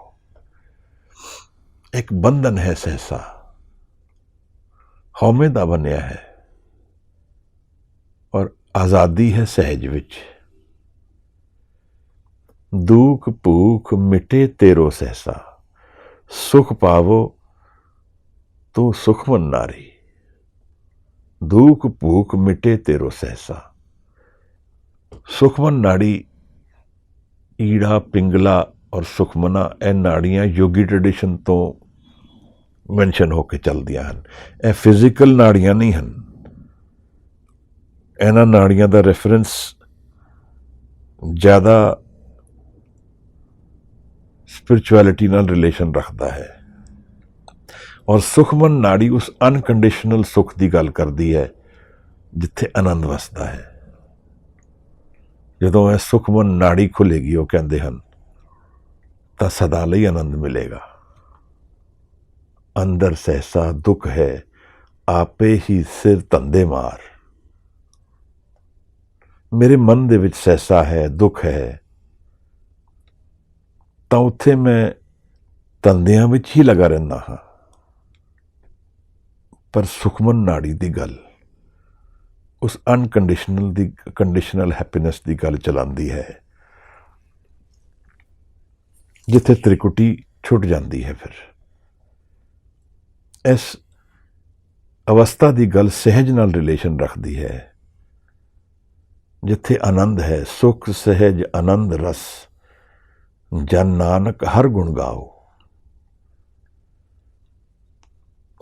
ਇੱਕ ਬੰਧਨ ਹੈ ਸਹਿਸਾ, ਹਉਮੈ ਦਾ ਬਣਿਆ ਹੈ, ਔਰ ਆਜ਼ਾਦੀ ਹੈ ਸਹਿਜ ਵਿੱਚ। ਦੁਖ ਭੂਖ ਮਿਟੇ ਤੇਰੋ ਸਹਿਸਾ, ਸੁਖ ਪਾਵੋ ਤੋ ਸੁਖਮਨ ਨਾਰੀ। ਦੁਖ ਭੂਖ ਮਿਟੇ ਤੇਰੋ ਸਹਿਸਾ। ਸੁਖਮਨ ਨਾੜੀ, ਈੜਾ, ਪਿੰਗਲਾ ਔਰ ਸੁਖਮਨਾ, ਇਹ ਨਾੜੀਆਂ ਯੋਗੀ ਟ੍ਰੈਡੀਸ਼ਨ ਤੋਂ ਮੈਂਸ਼ਨ ਹੋ ਕੇ ਚੱਲਦੀਆਂ ਹਨ। ਇਹ ਫਿਜ਼ੀਕਲ ਨਾੜੀਆਂ ਨਹੀਂ ਹਨ। ਇਹਨਾਂ ਨਾੜੀਆਂ ਦਾ ਰੈਫਰੈਂਸ ਜ਼ਿਆਦਾ ਸਪਿਰਿਚੁਅਲਿਟੀ ਨਾਲ ਰਿਲੇਸ਼ਨ ਰੱਖਦਾ ਹੈ। ਔਰ ਸੁਖਮਨ ਨਾੜੀ ਉਸ ਅਨਕੰਡੀਸ਼ਨਲ ਸੁੱਖ ਦੀ ਗੱਲ ਕਰਦੀ ਹੈ ਜਿੱਥੇ ਆਨੰਦ ਵਸਦਾ ਹੈ। ਜਦੋਂ ਇਹ ਸੁਖਮਨ ਨਾੜੀ ਖੁੱਲੇਗੀ, ਉਹ ਕਹਿੰਦੇ ਹਨ, ਤਾਂ ਸਦਾ ਲਈ ਆਨੰਦ ਮਿਲੇਗਾ। ਅੰਦਰ ਸਹਿਸਾ ਦੁੱਖ ਹੈ, ਆਪੇ ਹੀ ਸਿਰ ਧੰਦੇ ਮਾਰ। ਮੇਰੇ ਮਨ ਦੇ ਵਿੱਚ ਸਹਿਸਾ ਹੈ, ਦੁੱਖ ਹੈ, ਤਾਂ ਉੱਥੇ ਮੈਂ ਧੰਦਿਆਂ ਵਿੱਚ ਹੀ ਲੱਗਾ ਰਹਿੰਦਾ ਹਾਂ। ਪਰ ਸੁਖਮਨ ਨਾੜੀ ਦੀ ਗੱਲ ਉਸ ਕੰਡੀਸ਼ਨਲ ਹੈਪੀਨੈਸ ਦੀ ਗੱਲ ਚਲਾਉਂਦੀ ਹੈ, ਜਿੱਥੇ ਤ੍ਰਿਕੁਟੀ ਛੁੱਟ ਜਾਂਦੀ ਹੈ। ਫਿਰ ਇਸ ਅਵਸਥਾ ਦੀ ਗੱਲ ਸਹਿਜ ਨਾਲ ਰਿਲੇਸ਼ਨ ਰੱਖਦੀ ਹੈ, ਜਿੱਥੇ ਆਨੰਦ ਹੈ। ਸੁਖ ਸਹਿਜ ਆਨੰਦ ਰਸ, ਜਨ ਨਾਨਕ ਹਰ ਗੁਣ ਗਾਓ।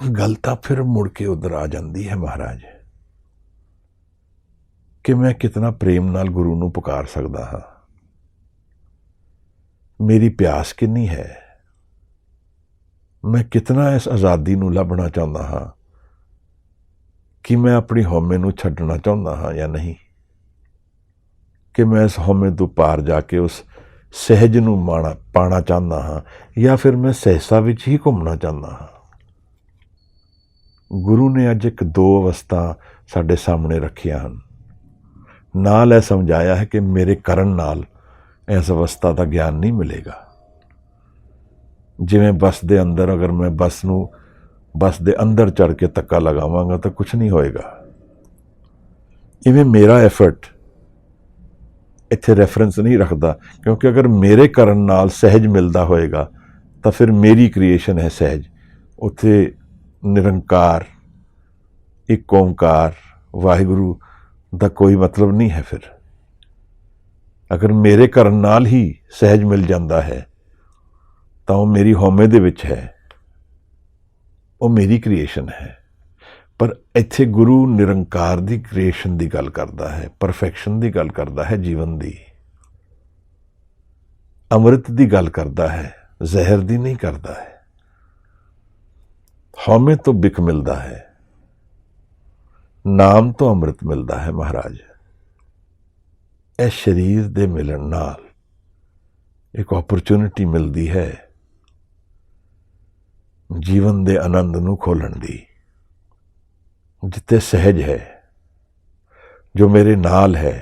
ਗੱਲ ਤਾਂ ਫਿਰ ਮੁੜ ਕੇ ਉਧਰ ਆ ਜਾਂਦੀ ਹੈ ਮਹਾਰਾਜ ਕਿ ਮੈਂ ਕਿਤਨਾ ਪ੍ਰੇਮ ਨਾਲ ਗੁਰੂ ਨੂੰ ਪੁਕਾਰ ਸਕਦਾ ਹਾਂ, ਮੇਰੀ ਪਿਆਸ ਕਿੰਨੀ ਹੈ, ਮੈਂ ਕਿਤਨਾ ਇਸ ਆਜ਼ਾਦੀ ਨੂੰ ਲੱਭਣਾ ਚਾਹੁੰਦਾ ਹਾਂ ਕਿ ਮੈਂ ਆਪਣੀ ਹਉਮੈ ਨੂੰ ਛੱਡਣਾ ਚਾਹੁੰਦਾ ਹਾਂ ਜਾਂ ਨਹੀਂ, ਕਿ ਮੈਂ ਇਸ ਹਉਮੈ ਤੋਂ ਪਾਰ ਜਾ ਕੇ ਉਸ ਸਹਿਜ ਨੂੰ ਪਾਣਾ ਚਾਹੁੰਦਾ ਹਾਂ ਜਾਂ ਫਿਰ ਮੈਂ ਸਹਿਸਾ ਵਿੱਚ ਹੀ ਘੁੰਮਣਾ ਚਾਹੁੰਦਾ ਹਾਂ। ਗੁਰੂ ਨੇ ਅੱਜ ਇੱਕ ਦੋ ਅਵਸਥਾ ਸਾਡੇ ਸਾਹਮਣੇ ਰੱਖੀਆਂ ਹਨ। ਨਾਲ ਇਹ ਸਮਝਾਇਆ ਹੈ ਕਿ ਮੇਰੇ ਕਰਨ ਨਾਲ ਇਸ ਅਵਸਥਾ ਦਾ ਗਿਆਨ ਨਹੀਂ ਮਿਲੇਗਾ। ਜਿਵੇਂ ਬੱਸ ਦੇ ਅੰਦਰ ਅਗਰ ਮੈਂ ਬੱਸ ਦੇ ਅੰਦਰ ਚੜ੍ਹ ਕੇ ਧੱਕਾ ਲਗਾਵਾਂਗਾ ਤਾਂ ਕੁਛ ਨਹੀਂ ਹੋਏਗਾ। ਇਵੇਂ ਮੇਰਾ ਐਫਰਟ ਇੱਥੇ ਰੈਫਰੈਂਸ ਨਹੀਂ ਰੱਖਦਾ, ਕਿਉਂਕਿ ਅਗਰ ਮੇਰੇ ਕਰਨ ਨਾਲ ਸਹਿਜ ਮਿਲਦਾ ਹੋਏਗਾ ਤਾਂ ਫਿਰ ਮੇਰੀ ਕ੍ਰੀਏਸ਼ਨ ਹੈ ਸਹਿਜ। ਉੱਥੇ ਨਿਰੰਕਾਰ, ਇੱਕ ਓਂਕਾਰ, ਵਾਹਿਗੁਰੂ ਦਾ ਕੋਈ ਮਤਲਬ ਨਹੀਂ ਹੈ। ਫਿਰ ਅਗਰ ਮੇਰੇ ਕਰਨ ਨਾਲ ਹੀ ਸਹਿਜ ਮਿਲ ਜਾਂਦਾ ਹੈ ਤਾਂ ਉਹ ਮੇਰੀ ਹਉਮੈ ਦੇ ਵਿੱਚ ਹੈ, ਉਹ ਮੇਰੀ ਕ੍ਰੀਏਸ਼ਨ ਹੈ। ਪਰ ਇੱਥੇ ਗੁਰੂ ਨਿਰੰਕਾਰ ਦੀ ਕ੍ਰੀਏਸ਼ਨ ਦੀ ਗੱਲ ਕਰਦਾ ਹੈ, ਪਰਫੈਕਸ਼ਨ ਦੀ ਗੱਲ ਕਰਦਾ ਹੈ, ਜੀਵਨ ਦੀ, ਅੰਮ੍ਰਿਤ ਦੀ ਗੱਲ ਕਰਦਾ ਹੈ, ਜ਼ਹਿਰ ਦੀ ਨਹੀਂ ਕਰਦਾ ਹੈ। ਹਉਮੈ ਤੋਂ ਬਿਕ ਮਿਲਦਾ ਹੈ, ਨਾਮ ਤੋਂ ਅੰਮ੍ਰਿਤ ਮਿਲਦਾ ਹੈ ਮਹਾਰਾਜ। ਇਹ ਸਰੀਰ ਦੇ ਮਿਲਣ ਨਾਲ ਇੱਕ ਓਪਰਚੁਨਿਟੀ ਮਿਲਦੀ ਹੈ ਜੀਵਨ ਦੇ ਆਨੰਦ ਨੂੰ ਖੋਲ੍ਹਣ ਦੀ, ਜਿੱਥੇ ਸਹਿਜ ਹੈ, ਜੋ ਮੇਰੇ ਨਾਲ ਹੈ।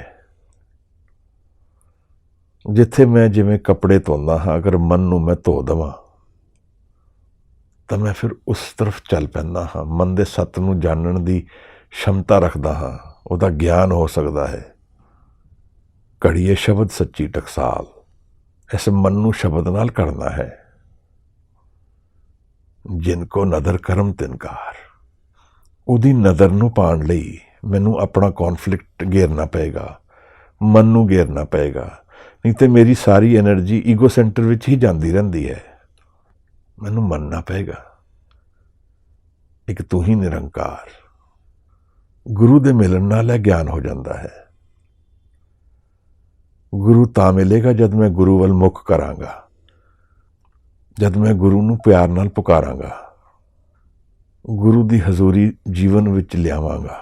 ਜਿੱਥੇ ਮੈਂ ਜਿਵੇਂ ਕੱਪੜੇ ਧੋਂਦਾ ਹਾਂ, ਅਗਰ ਮਨ ਨੂੰ ਮੈਂ ਧੋ ਦੇਵਾਂ ਤਾਂ ਮੈਂ ਫਿਰ ਉਸ ਤਰਫ ਚੱਲ ਪੈਂਦਾ ਹਾਂ। ਮਨ ਦੇ ਸੱਤ ਨੂੰ ਜਾਣਨ ਦੀ ਸ਼ਮਤਾ ਰੱਖਦਾ ਹਾਂ, ਉਹਦਾ ਗਿਆਨ ਹੋ ਸਕਦਾ ਹੈ। ਘੜੀਏ ਸ਼ਬਦ ਸੱਚੀ ਟਕਸਾਲ, ਇਸ ਮਨ ਨੂੰ ਸ਼ਬਦ ਨਾਲ ਕਰਨਾ ਹੈ। ਜਿਨ ਕੋ ਨਦਰ ਕਰਮ ਤਿਨਕਾਰ, ਉਹਦੀ ਨਜ਼ਰ ਨੂੰ ਪਾਉਣ ਲਈ ਮੈਨੂੰ ਆਪਣਾ ਕੌਨਫਲਿਕਟ ਘੇਰਨਾ ਪਏਗਾ, ਮਨ ਨੂੰ ਘੇਰਨਾ ਪਏਗਾ, ਨਹੀਂ ਤੇ ਮੇਰੀ ਸਾਰੀ ਐਨਰਜੀ ਈਗੋ ਸੈਂਟਰ ਵਿੱਚ ਹੀ ਜਾਂਦੀ ਰਹਿੰਦੀ ਹੈ। ਮੈਨੂੰ ਮੰਨਣਾ ਪਏਗਾ ਇੱਕ ਤੂੰ ਹੀ ਨਿਰੰਕਾਰ। ਗੁਰੂ ਦੇ ਮਿਲਣ ਨਾਲ ਇਹ ਗਿਆਨ ਹੋ ਜਾਂਦਾ ਹੈ। ਗੁਰੂ ਤਾਂ ਮਿਲੇਗਾ ਜਦ ਮੈਂ ਗੁਰੂ ਵੱਲ ਮੁੱਖ ਕਰਾਂਗਾ, ਜਦ ਮੈਂ ਗੁਰੂ ਨੂੰ ਪਿਆਰ ਨਾਲ ਪੁਕਾਰਾਂਗਾ, ਗੁਰੂ ਦੀ ਹਜ਼ੂਰੀ ਜੀਵਨ ਵਿੱਚ ਲਿਆਵਾਂਗਾ,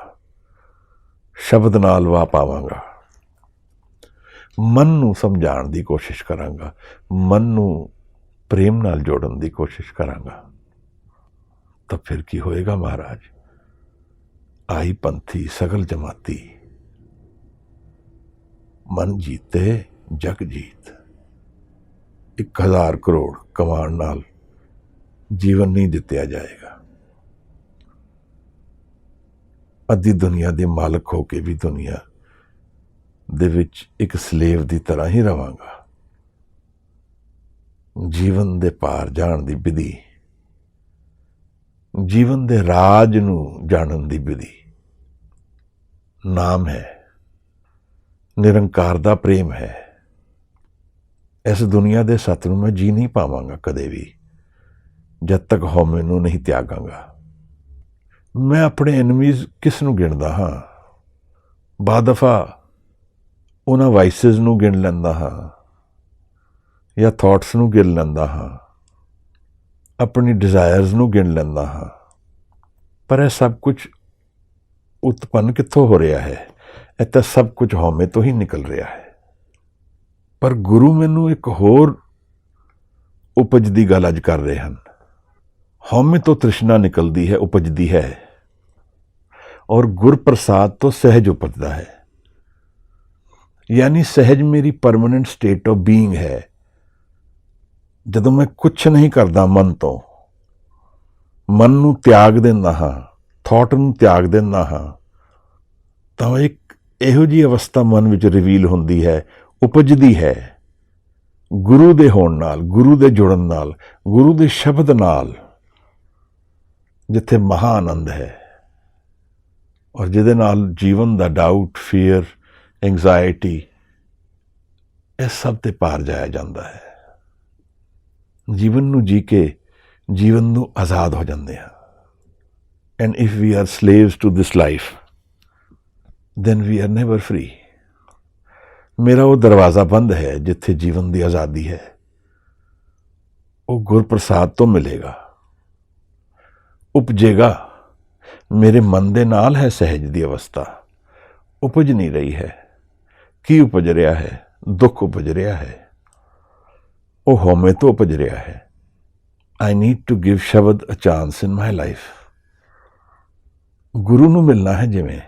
ਸ਼ਬਦ ਨਾਲ ਵਾ ਪਾਵਾਂਗਾ, ਮਨ ਨੂੰ ਸਮਝਾਉਣ ਦੀ ਕੋਸ਼ਿਸ਼ ਕਰਾਂਗਾ, ਮਨ ਨੂੰ ਪ੍ਰੇਮ ਨਾਲ ਜੋੜਨ ਦੀ ਕੋਸ਼ਿਸ਼ ਕਰਾਂਗਾ। ਤਾਂ ਫਿਰ ਕੀ ਹੋਏਗਾ ਮਹਾਰਾਜ? ਆਈ ਪੰਥੀ ਸਗਲ ਜਮਾਤੀ, ਮਨ ਜੀਤੇ ਜਗ ਜੀਤ। 1000 ਕਰੋੜ ਕਮਾਉਣ ਨਾਲ ਜੀਵਨ ਨਹੀਂ ਜਿੱਤਿਆ ਜਾਏਗਾ। ਅੱਧੀ ਦੁਨੀਆ ਦੇ ਮਾਲਕ ਹੋ ਕੇ ਵੀ ਦੁਨੀਆ ਦੇ ਵਿੱਚ ਇੱਕ ਸਲੇਵ ਦੀ ਤਰ੍ਹਾਂ ਹੀ ਰਵਾਂਗਾ। ਜੀਵਨ ਦੇ ਪਾਰ ਜਾਣ ਦੀ ਵਿਧੀ, ਜੀਵਨ ਦੇ ਰਾਜ ਨੂੰ ਜਾਣਨ ਦੀ ਵਿਧੀ ਨਾਮ ਹੈ, ਨਿਰੰਕਾਰ ਦਾ ਪ੍ਰੇਮ ਹੈ। ਇਸ ਦੁਨੀਆ ਦੇ ਸੱਤ ਨੂੰ ਮੈਂ ਜੀ ਨਹੀਂ ਪਾਵਾਂਗਾ ਕਦੇ ਵੀ, ਜਦ ਤੱਕ ਹਉਮੈ ਨੂੰ ਨਹੀਂ ਤਿਆਗਾਂਗਾ। ਮੈਂ ਆਪਣੇ ਐਨਮੀਜ਼ ਕਿਸ ਨੂੰ ਗਿਣਦਾ ਹਾਂ? ਬਾਦਫਾ ਉਹਨਾਂ ਵਾਈਸਿਸ ਨੂੰ ਗਿਣ ਲੈਂਦਾ ਹਾਂ ਜਾਂ ਥਾਟਸ ਨੂੰ ਗਿਣ ਲੈਂਦਾ ਹਾਂ, ਆਪਣੀ ਡਿਜ਼ਾਇਰਸ ਨੂੰ ਗਿਣ ਲੈਂਦਾ ਹਾਂ। ਪਰ ਇਹ ਸਭ ਕੁਝ ਉਤਪੰਨ ਕਿੱਥੋਂ ਹੋ ਰਿਹਾ ਹੈ? ਇਹ ਤਾਂ ਸਭ ਕੁਝ ਹਉਮੈ ਤੋਂ ਹੀ ਨਿਕਲ ਰਿਹਾ ਹੈ। ਪਰ ਗੁਰੂ ਮੈਨੂੰ ਇੱਕ ਹੋਰ ਉਪਜ ਦੀ ਗੱਲ ਅੱਜ ਕਰ ਰਹੇ ਹਨ। ਹਉਮੈ ਤੋਂ ਤ੍ਰਿਸ਼ਨਾ ਨਿਕਲਦੀ ਹੈ, ਉਪਜਦੀ ਹੈ, ਔਰ ਗੁਰਪ੍ਰਸਾਦ ਤੋਂ ਸਹਿਜ ਉਪਜਦਾ ਹੈ। ਯਾਨੀ ਸਹਿਜ ਮੇਰੀ ਪਰਮਾਨੈਂਟ ਸਟੇਟ ਆਫ ਬੀਇੰਗ ਹੈ। ਜਦੋਂ ਮੈਂ ਕੁਛ ਨਹੀਂ ਕਰਦਾ ਮਨ ਤੋਂ, ਮਨ ਨੂੰ ਤਿਆਗ ਦਿੰਦਾ ਹਾਂ, ਥਾਟ ਨੂੰ ਤਿਆਗ ਦਿੰਦਾ ਹਾਂ, ਤਾਂ ਇੱਕ ਇਹੋ ਜਿਹੀ ਅਵਸਥਾ ਮਨ ਵਿੱਚ ਰਿਵੀਲ ਹੁੰਦੀ ਹੈ, ਉਪਜਦੀ ਹੈ ਗੁਰੂ ਦੇ ਹੋਣ ਨਾਲ, ਗੁਰੂ ਦੇ ਜੁੜਨ ਨਾਲ, ਗੁਰੂ ਦੇ ਸ਼ਬਦ ਨਾਲ, ਜਿੱਥੇ ਮਹਾ ਆਨੰਦ ਹੈ ਔਰ ਜਿਹਦੇ ਨਾਲ ਜੀਵਨ ਦਾ ਡਾਊਟ, ਫੀਅਰ, ਐਂਗਜ਼ਾਇਟੀ, ਇਹ ਸਭ ਤੇ ਪਾਰ ਜਾਇਆ ਜਾਂਦਾ ਹੈ। ਜੀਵਨ ਨੂੰ ਜੀ ਕੇ ਜੀਵਨ ਨੂੰ ਆਜ਼ਾਦ ਹੋ ਜਾਂਦੇ ਹਾਂ। And if we are slaves to this life, then we are never free. ਮੇਰਾ ਉਹ ਦਰਵਾਜ਼ਾ ਬੰਦ ਹੈ ਜਿੱਥੇ ਜੀਵਨ ਦੀ ਆਜ਼ਾਦੀ ਹੈ, ਉਹ ਗੁਰਪ੍ਰਸਾਦ ਤੋਂ ਮਿਲੇਗਾ। ਉਪਜੇਗਾ ਮੇਰੇ ਮਨ ਦੇ ਨਾਲ ਹੈ ਸਹਿਜ ਦੀ ਅਵਸਥਾ, ਉਪਜ ਨਹੀਂ ਰਹੀ ਹੈ। ਕੀ ਉਪਜ ਰਿਹਾ ਹੈ? ਦੁੱਖ ਉਪਜ ਰਿਹਾ ਹੈ, ਉਹ ਹਉਮੈ ਤੋਂ ਉਪਜ ਰਿਹਾ ਹੈ। I need to give ਸ਼ਬਦ a chance in my life। ਗੁਰੂ ਨੂੰ ਮਿਲਣਾ ਹੈ ਜਿਵੇਂ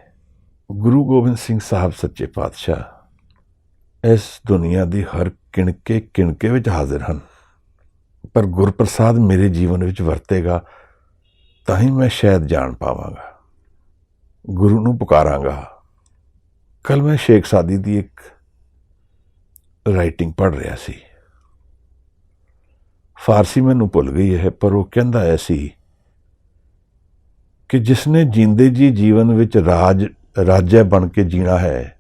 ਗੁਰੂ ਗੋਬਿੰਦ ਸਿੰਘ ਸਾਹਿਬ ਸੱਚੇ ਪਾਤਸ਼ਾਹ ਇਸ ਦੁਨੀਆ ਦੀ ਹਰ ਕਿਣਕੇ ਵਿੱਚ ਹਾਜ਼ਰ ਹਨ, ਪਰ ਗੁਰਪ੍ਰਸਾਦ ਮੇਰੇ ਜੀਵਨ ਵਿੱਚ ਵਰਤੇਗਾ ਤਾਂ ਹੀ ਮੈਂ ਸ਼ਾਇਦ ਜਾਣ ਪਾਵਾਂਗਾ, ਗੁਰੂ ਨੂੰ ਪੁਕਾਰਾਂਗਾ। ਕੱਲ ਮੈਂ ਸ਼ੇਖ ਸਾਦੀ ਦੀ ਇੱਕ ਰਾਈਟਿੰਗ ਪੜ੍ਹ ਰਿਹਾ ਸੀ, ਫਾਰਸੀ ਮੈਨੂੰ ਭੁੱਲ ਗਈ ਹੈ, ਪਰ ਉਹ ਕਹਿੰਦਾ ਐ ਸੀ ਕਿ ਜਿਸਨੇ ਜੀਂਦੇ ਜੀ ਜੀਵਨ ਵਿੱਚ ਰਾਜਾ ਬਣ ਕੇ ਜੀਣਾ ਹੈ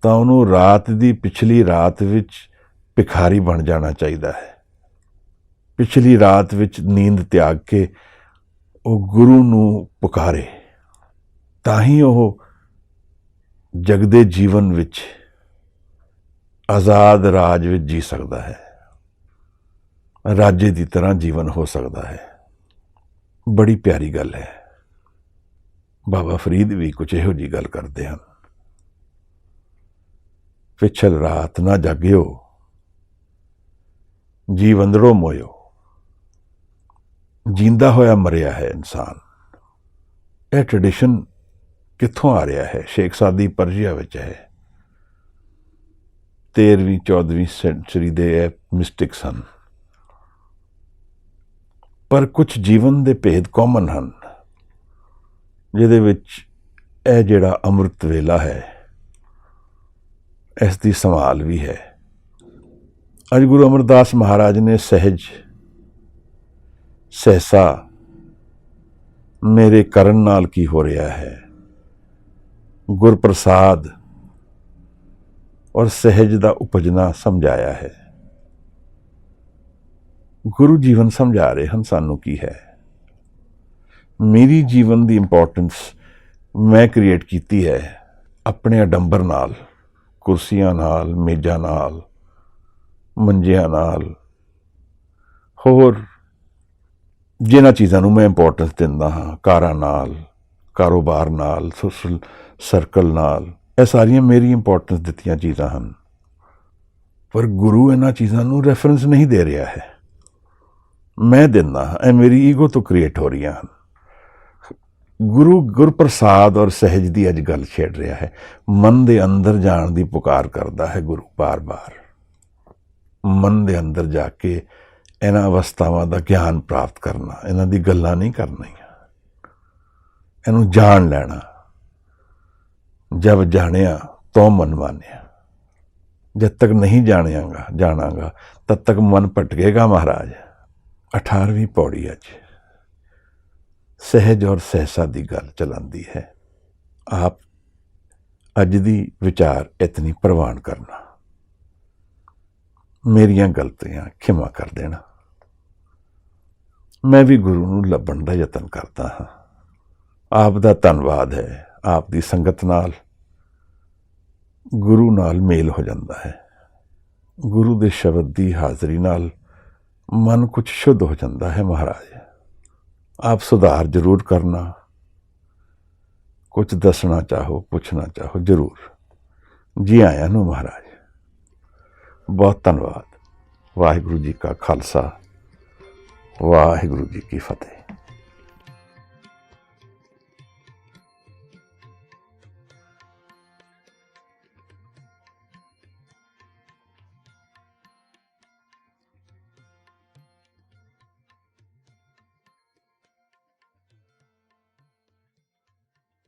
ਤਾਂ ਉਹਨੂੰ ਰਾਤ ਦੀ ਪਿਛਲੀ ਰਾਤ ਵਿੱਚ ਭਿਖਾਰੀ ਬਣ ਜਾਣਾ ਚਾਹੀਦਾ ਹੈ। ਪਿਛਲੀ ਰਾਤ ਵਿੱਚ ਨੀਂਦ ਤਿਆਗ ਕੇ ਉਹ ਗੁਰੂ ਨੂੰ ਪੁਕਾਰੇ ਤਾਂ ਹੀ ਉਹ ਜਗਦੇ ਜੀਵਨ ਵਿੱਚ ਆਜ਼ਾਦ ਰਾਜ ਵਿੱਚ ਜੀ ਸਕਦਾ ਹੈ, ਰਾਜੇ ਦੀ ਤਰ੍ਹਾਂ ਜੀਵਨ ਹੋ ਸਕਦਾ ਹੈ। ਬੜੀ ਪਿਆਰੀ ਗੱਲ ਹੈ। ਬਾਬਾ ਫਰੀਦ ਵੀ ਕੁਝ ਇਹੋ ਜਿਹੀ ਗੱਲ ਕਰਦੇ ਹਨ। ਪਿਛਲ ਰਾਤ ਨਾ ਜਾਗਿਓ, ਜੀਵ ਅੰਦਰੋਂ ਮੋਇਓ। ਜਿੰਦਾ ਹੋਇਆ ਮਰਿਆ ਹੈ ਇਨਸਾਨ। ਇਹ ਟ੍ਰੈਡੀਸ਼ਨ ਕਿੱਥੋਂ ਆ ਰਿਹਾ ਹੈ? ਸ਼ੇਖ ਸਾਦੀ ਪਰਸ਼ੀਆ ਵਿੱਚ ਹੈ। 13ਵੀਂ 14ਵੀਂ ਸੈਂਚੁਰੀ ਦੇ ਇਹ ਮਿਸਟਿਕਸ ਹਨ, ਪਰ ਕੁਝ ਜੀਵਨ ਦੇ ਭੇਦ ਕਾਮਨ ਹਨ ਜਿਹਦੇ ਵਿੱਚ ਇਹ ਜਿਹੜਾ ਅੰਮ੍ਰਿਤ ਵੇਲਾ ਹੈ ਇਸ ਦੀ ਸੰਭਾਲ ਵੀ ਹੈ। ਅੱਜ ਗੁਰੂ ਅਮਰਦਾਸ ਮਹਾਰਾਜ ਨੇ ਸਹਿਸਾ ਮੇਰੇ ਕਰਨ ਨਾਲ ਕੀ ਹੋ ਰਿਹਾ ਹੈ, ਗੁਰਪ੍ਰਸਾਦ ਔਰ ਸਹਿਜ ਦਾ ਉਪਜਣਾ ਸਮਝਾਇਆ ਹੈ। ਗੁਰੂ ਜੀਵਨ ਸਮਝਾ ਰਹੇ ਹਨ ਸਾਨੂੰ ਕੀ ਹੈ। ਮੇਰੀ ਜੀਵਨ ਦੀ ਇੰਪੋਰਟੈਂਸ ਮੈਂ ਕ੍ਰੀਏਟ ਕੀਤੀ ਹੈ ਆਪਣੇ ਅਡੰਬਰ ਨਾਲ, ਕੁਰਸੀਆਂ ਨਾਲ, ਮੇਜ਼ਾਂ ਨਾਲ, ਮੰਜਿਆਂ ਨਾਲ, ਹੋਰ ਜਿਨ੍ਹਾਂ ਚੀਜ਼ਾਂ ਨੂੰ ਮੈਂ ਇੰਪੋਰਟੈਂਸ ਦਿੰਦਾ ਹਾਂ, ਕਾਰਾਂ ਨਾਲ, ਕਾਰੋਬਾਰ ਨਾਲ, ਸੋਸ਼ਲ ਸਰਕਲ ਨਾਲ, ਇਹ ਸਾਰੀਆਂ ਮੇਰੀ ਇੰਪੋਰਟੈਂਸ ਦਿੱਤੀਆਂ ਚੀਜ਼ਾਂ ਹਨ। ਪਰ ਗੁਰੂ ਇਹਨਾਂ ਚੀਜ਼ਾਂ ਨੂੰ ਰੈਫਰੈਂਸ ਨਹੀਂ ਦੇ ਰਿਹਾ ਹੈ, ਮੈਂ ਦਿੰਦਾ ਹਾਂ। ਇਹ ਮੇਰੀ ਈਗੋ ਤੋਂ ਕ੍ਰੀਏਟ ਹੋ ਰਹੀਆਂ ਹਨ। ਗੁਰੂ ਗੁਰਪ੍ਰਸਾਦ ਔਰ ਸਹਿਜ ਦੀ ਅੱਜ ਗੱਲ ਛੇੜ ਰਿਹਾ ਹੈ। ਮਨ ਦੇ ਅੰਦਰ ਜਾਣ ਦੀ ਪੁਕਾਰ ਕਰਦਾ ਹੈ ਗੁਰੂ ਬਾਰ-ਬਾਰ। ਮਨ ਦੇ ਅੰਦਰ ਜਾ ਕੇ ਇਹਨਾਂ ਅਵਸਥਾਵਾਂ ਦਾ ਗਿਆਨ ਪ੍ਰਾਪਤ ਕਰਨਾ, ਇਹਨਾਂ ਦੀ ਗੱਲਾਂ ਨਹੀਂ ਕਰਨੀਆਂ, ਇਹਨੂੰ ਜਾਣ ਲੈਣਾ। ਜਬ ਜਾਣਿਆ ਤੋ ਮਨ ਮਾਨਿਆ। ਜਦ ਤੱਕ ਨਹੀਂ ਜਾਣਾਂਗਾ ਤਦ ਤੱਕ ਮਨ ਭਟਕੇਗਾ ਮਹਾਰਾਜ। 18ਵੀਂ ਪੌੜੀ ਅੱਜ ਸਹਿਜ ਔਰ ਸਹਿਸਾ ਦੀ ਗੱਲ ਚਲਾਉਂਦੀ ਹੈ। ਆਪ ਅੱਜ ਦੀ ਵਿਚਾਰ ਇਤਨੀ ਪ੍ਰਵਾਨ ਕਰਨਾ, ਮੇਰੀਆਂ ਗਲਤੀਆਂ ਖਿਮਾ ਕਰ ਦੇਣਾ। ਮੈਂ ਵੀ ਗੁਰੂ ਨੂੰ ਲੱਭਣ ਦਾ ਯਤਨ ਕਰਦਾ ਹਾਂ। ਆਪ ਦਾ ਧੰਨਵਾਦ ਹੈ, ਆਪ ਦੀ ਸੰਗਤ ਨਾਲ ਗੁਰੂ ਨਾਲ ਮੇਲ ਹੋ ਜਾਂਦਾ ਹੈ। ਗੁਰੂ ਦੇ ਸ਼ਬਦ ਦੀ ਹਾਜ਼ਰੀ ਨਾਲ ਮਨ ਕੁਝ ਸ਼ੁੱਧ ਹੋ ਜਾਂਦਾ ਹੈ। ਮਹਾਰਾਜ ਆਪ ਸੁਧਾਰ ਜ਼ਰੂਰ ਕਰਨਾ, ਕੁਝ ਦੱਸਣਾ ਚਾਹੋ, ਪੁੱਛਣਾ ਚਾਹੋ ਜ਼ਰੂਰ। ਜੀ ਆਇਆਂ ਨੂੰ ਮਹਾਰਾਜ। ਬਹੁਤ ਧੰਨਵਾਦ। ਵਾਹਿਗੁਰੂ ਜੀ ਕਾ ਖਾਲਸਾ, ਵਾਹਿਗੁਰੂ ਜੀ ਕੀ ਫਤਿਹ।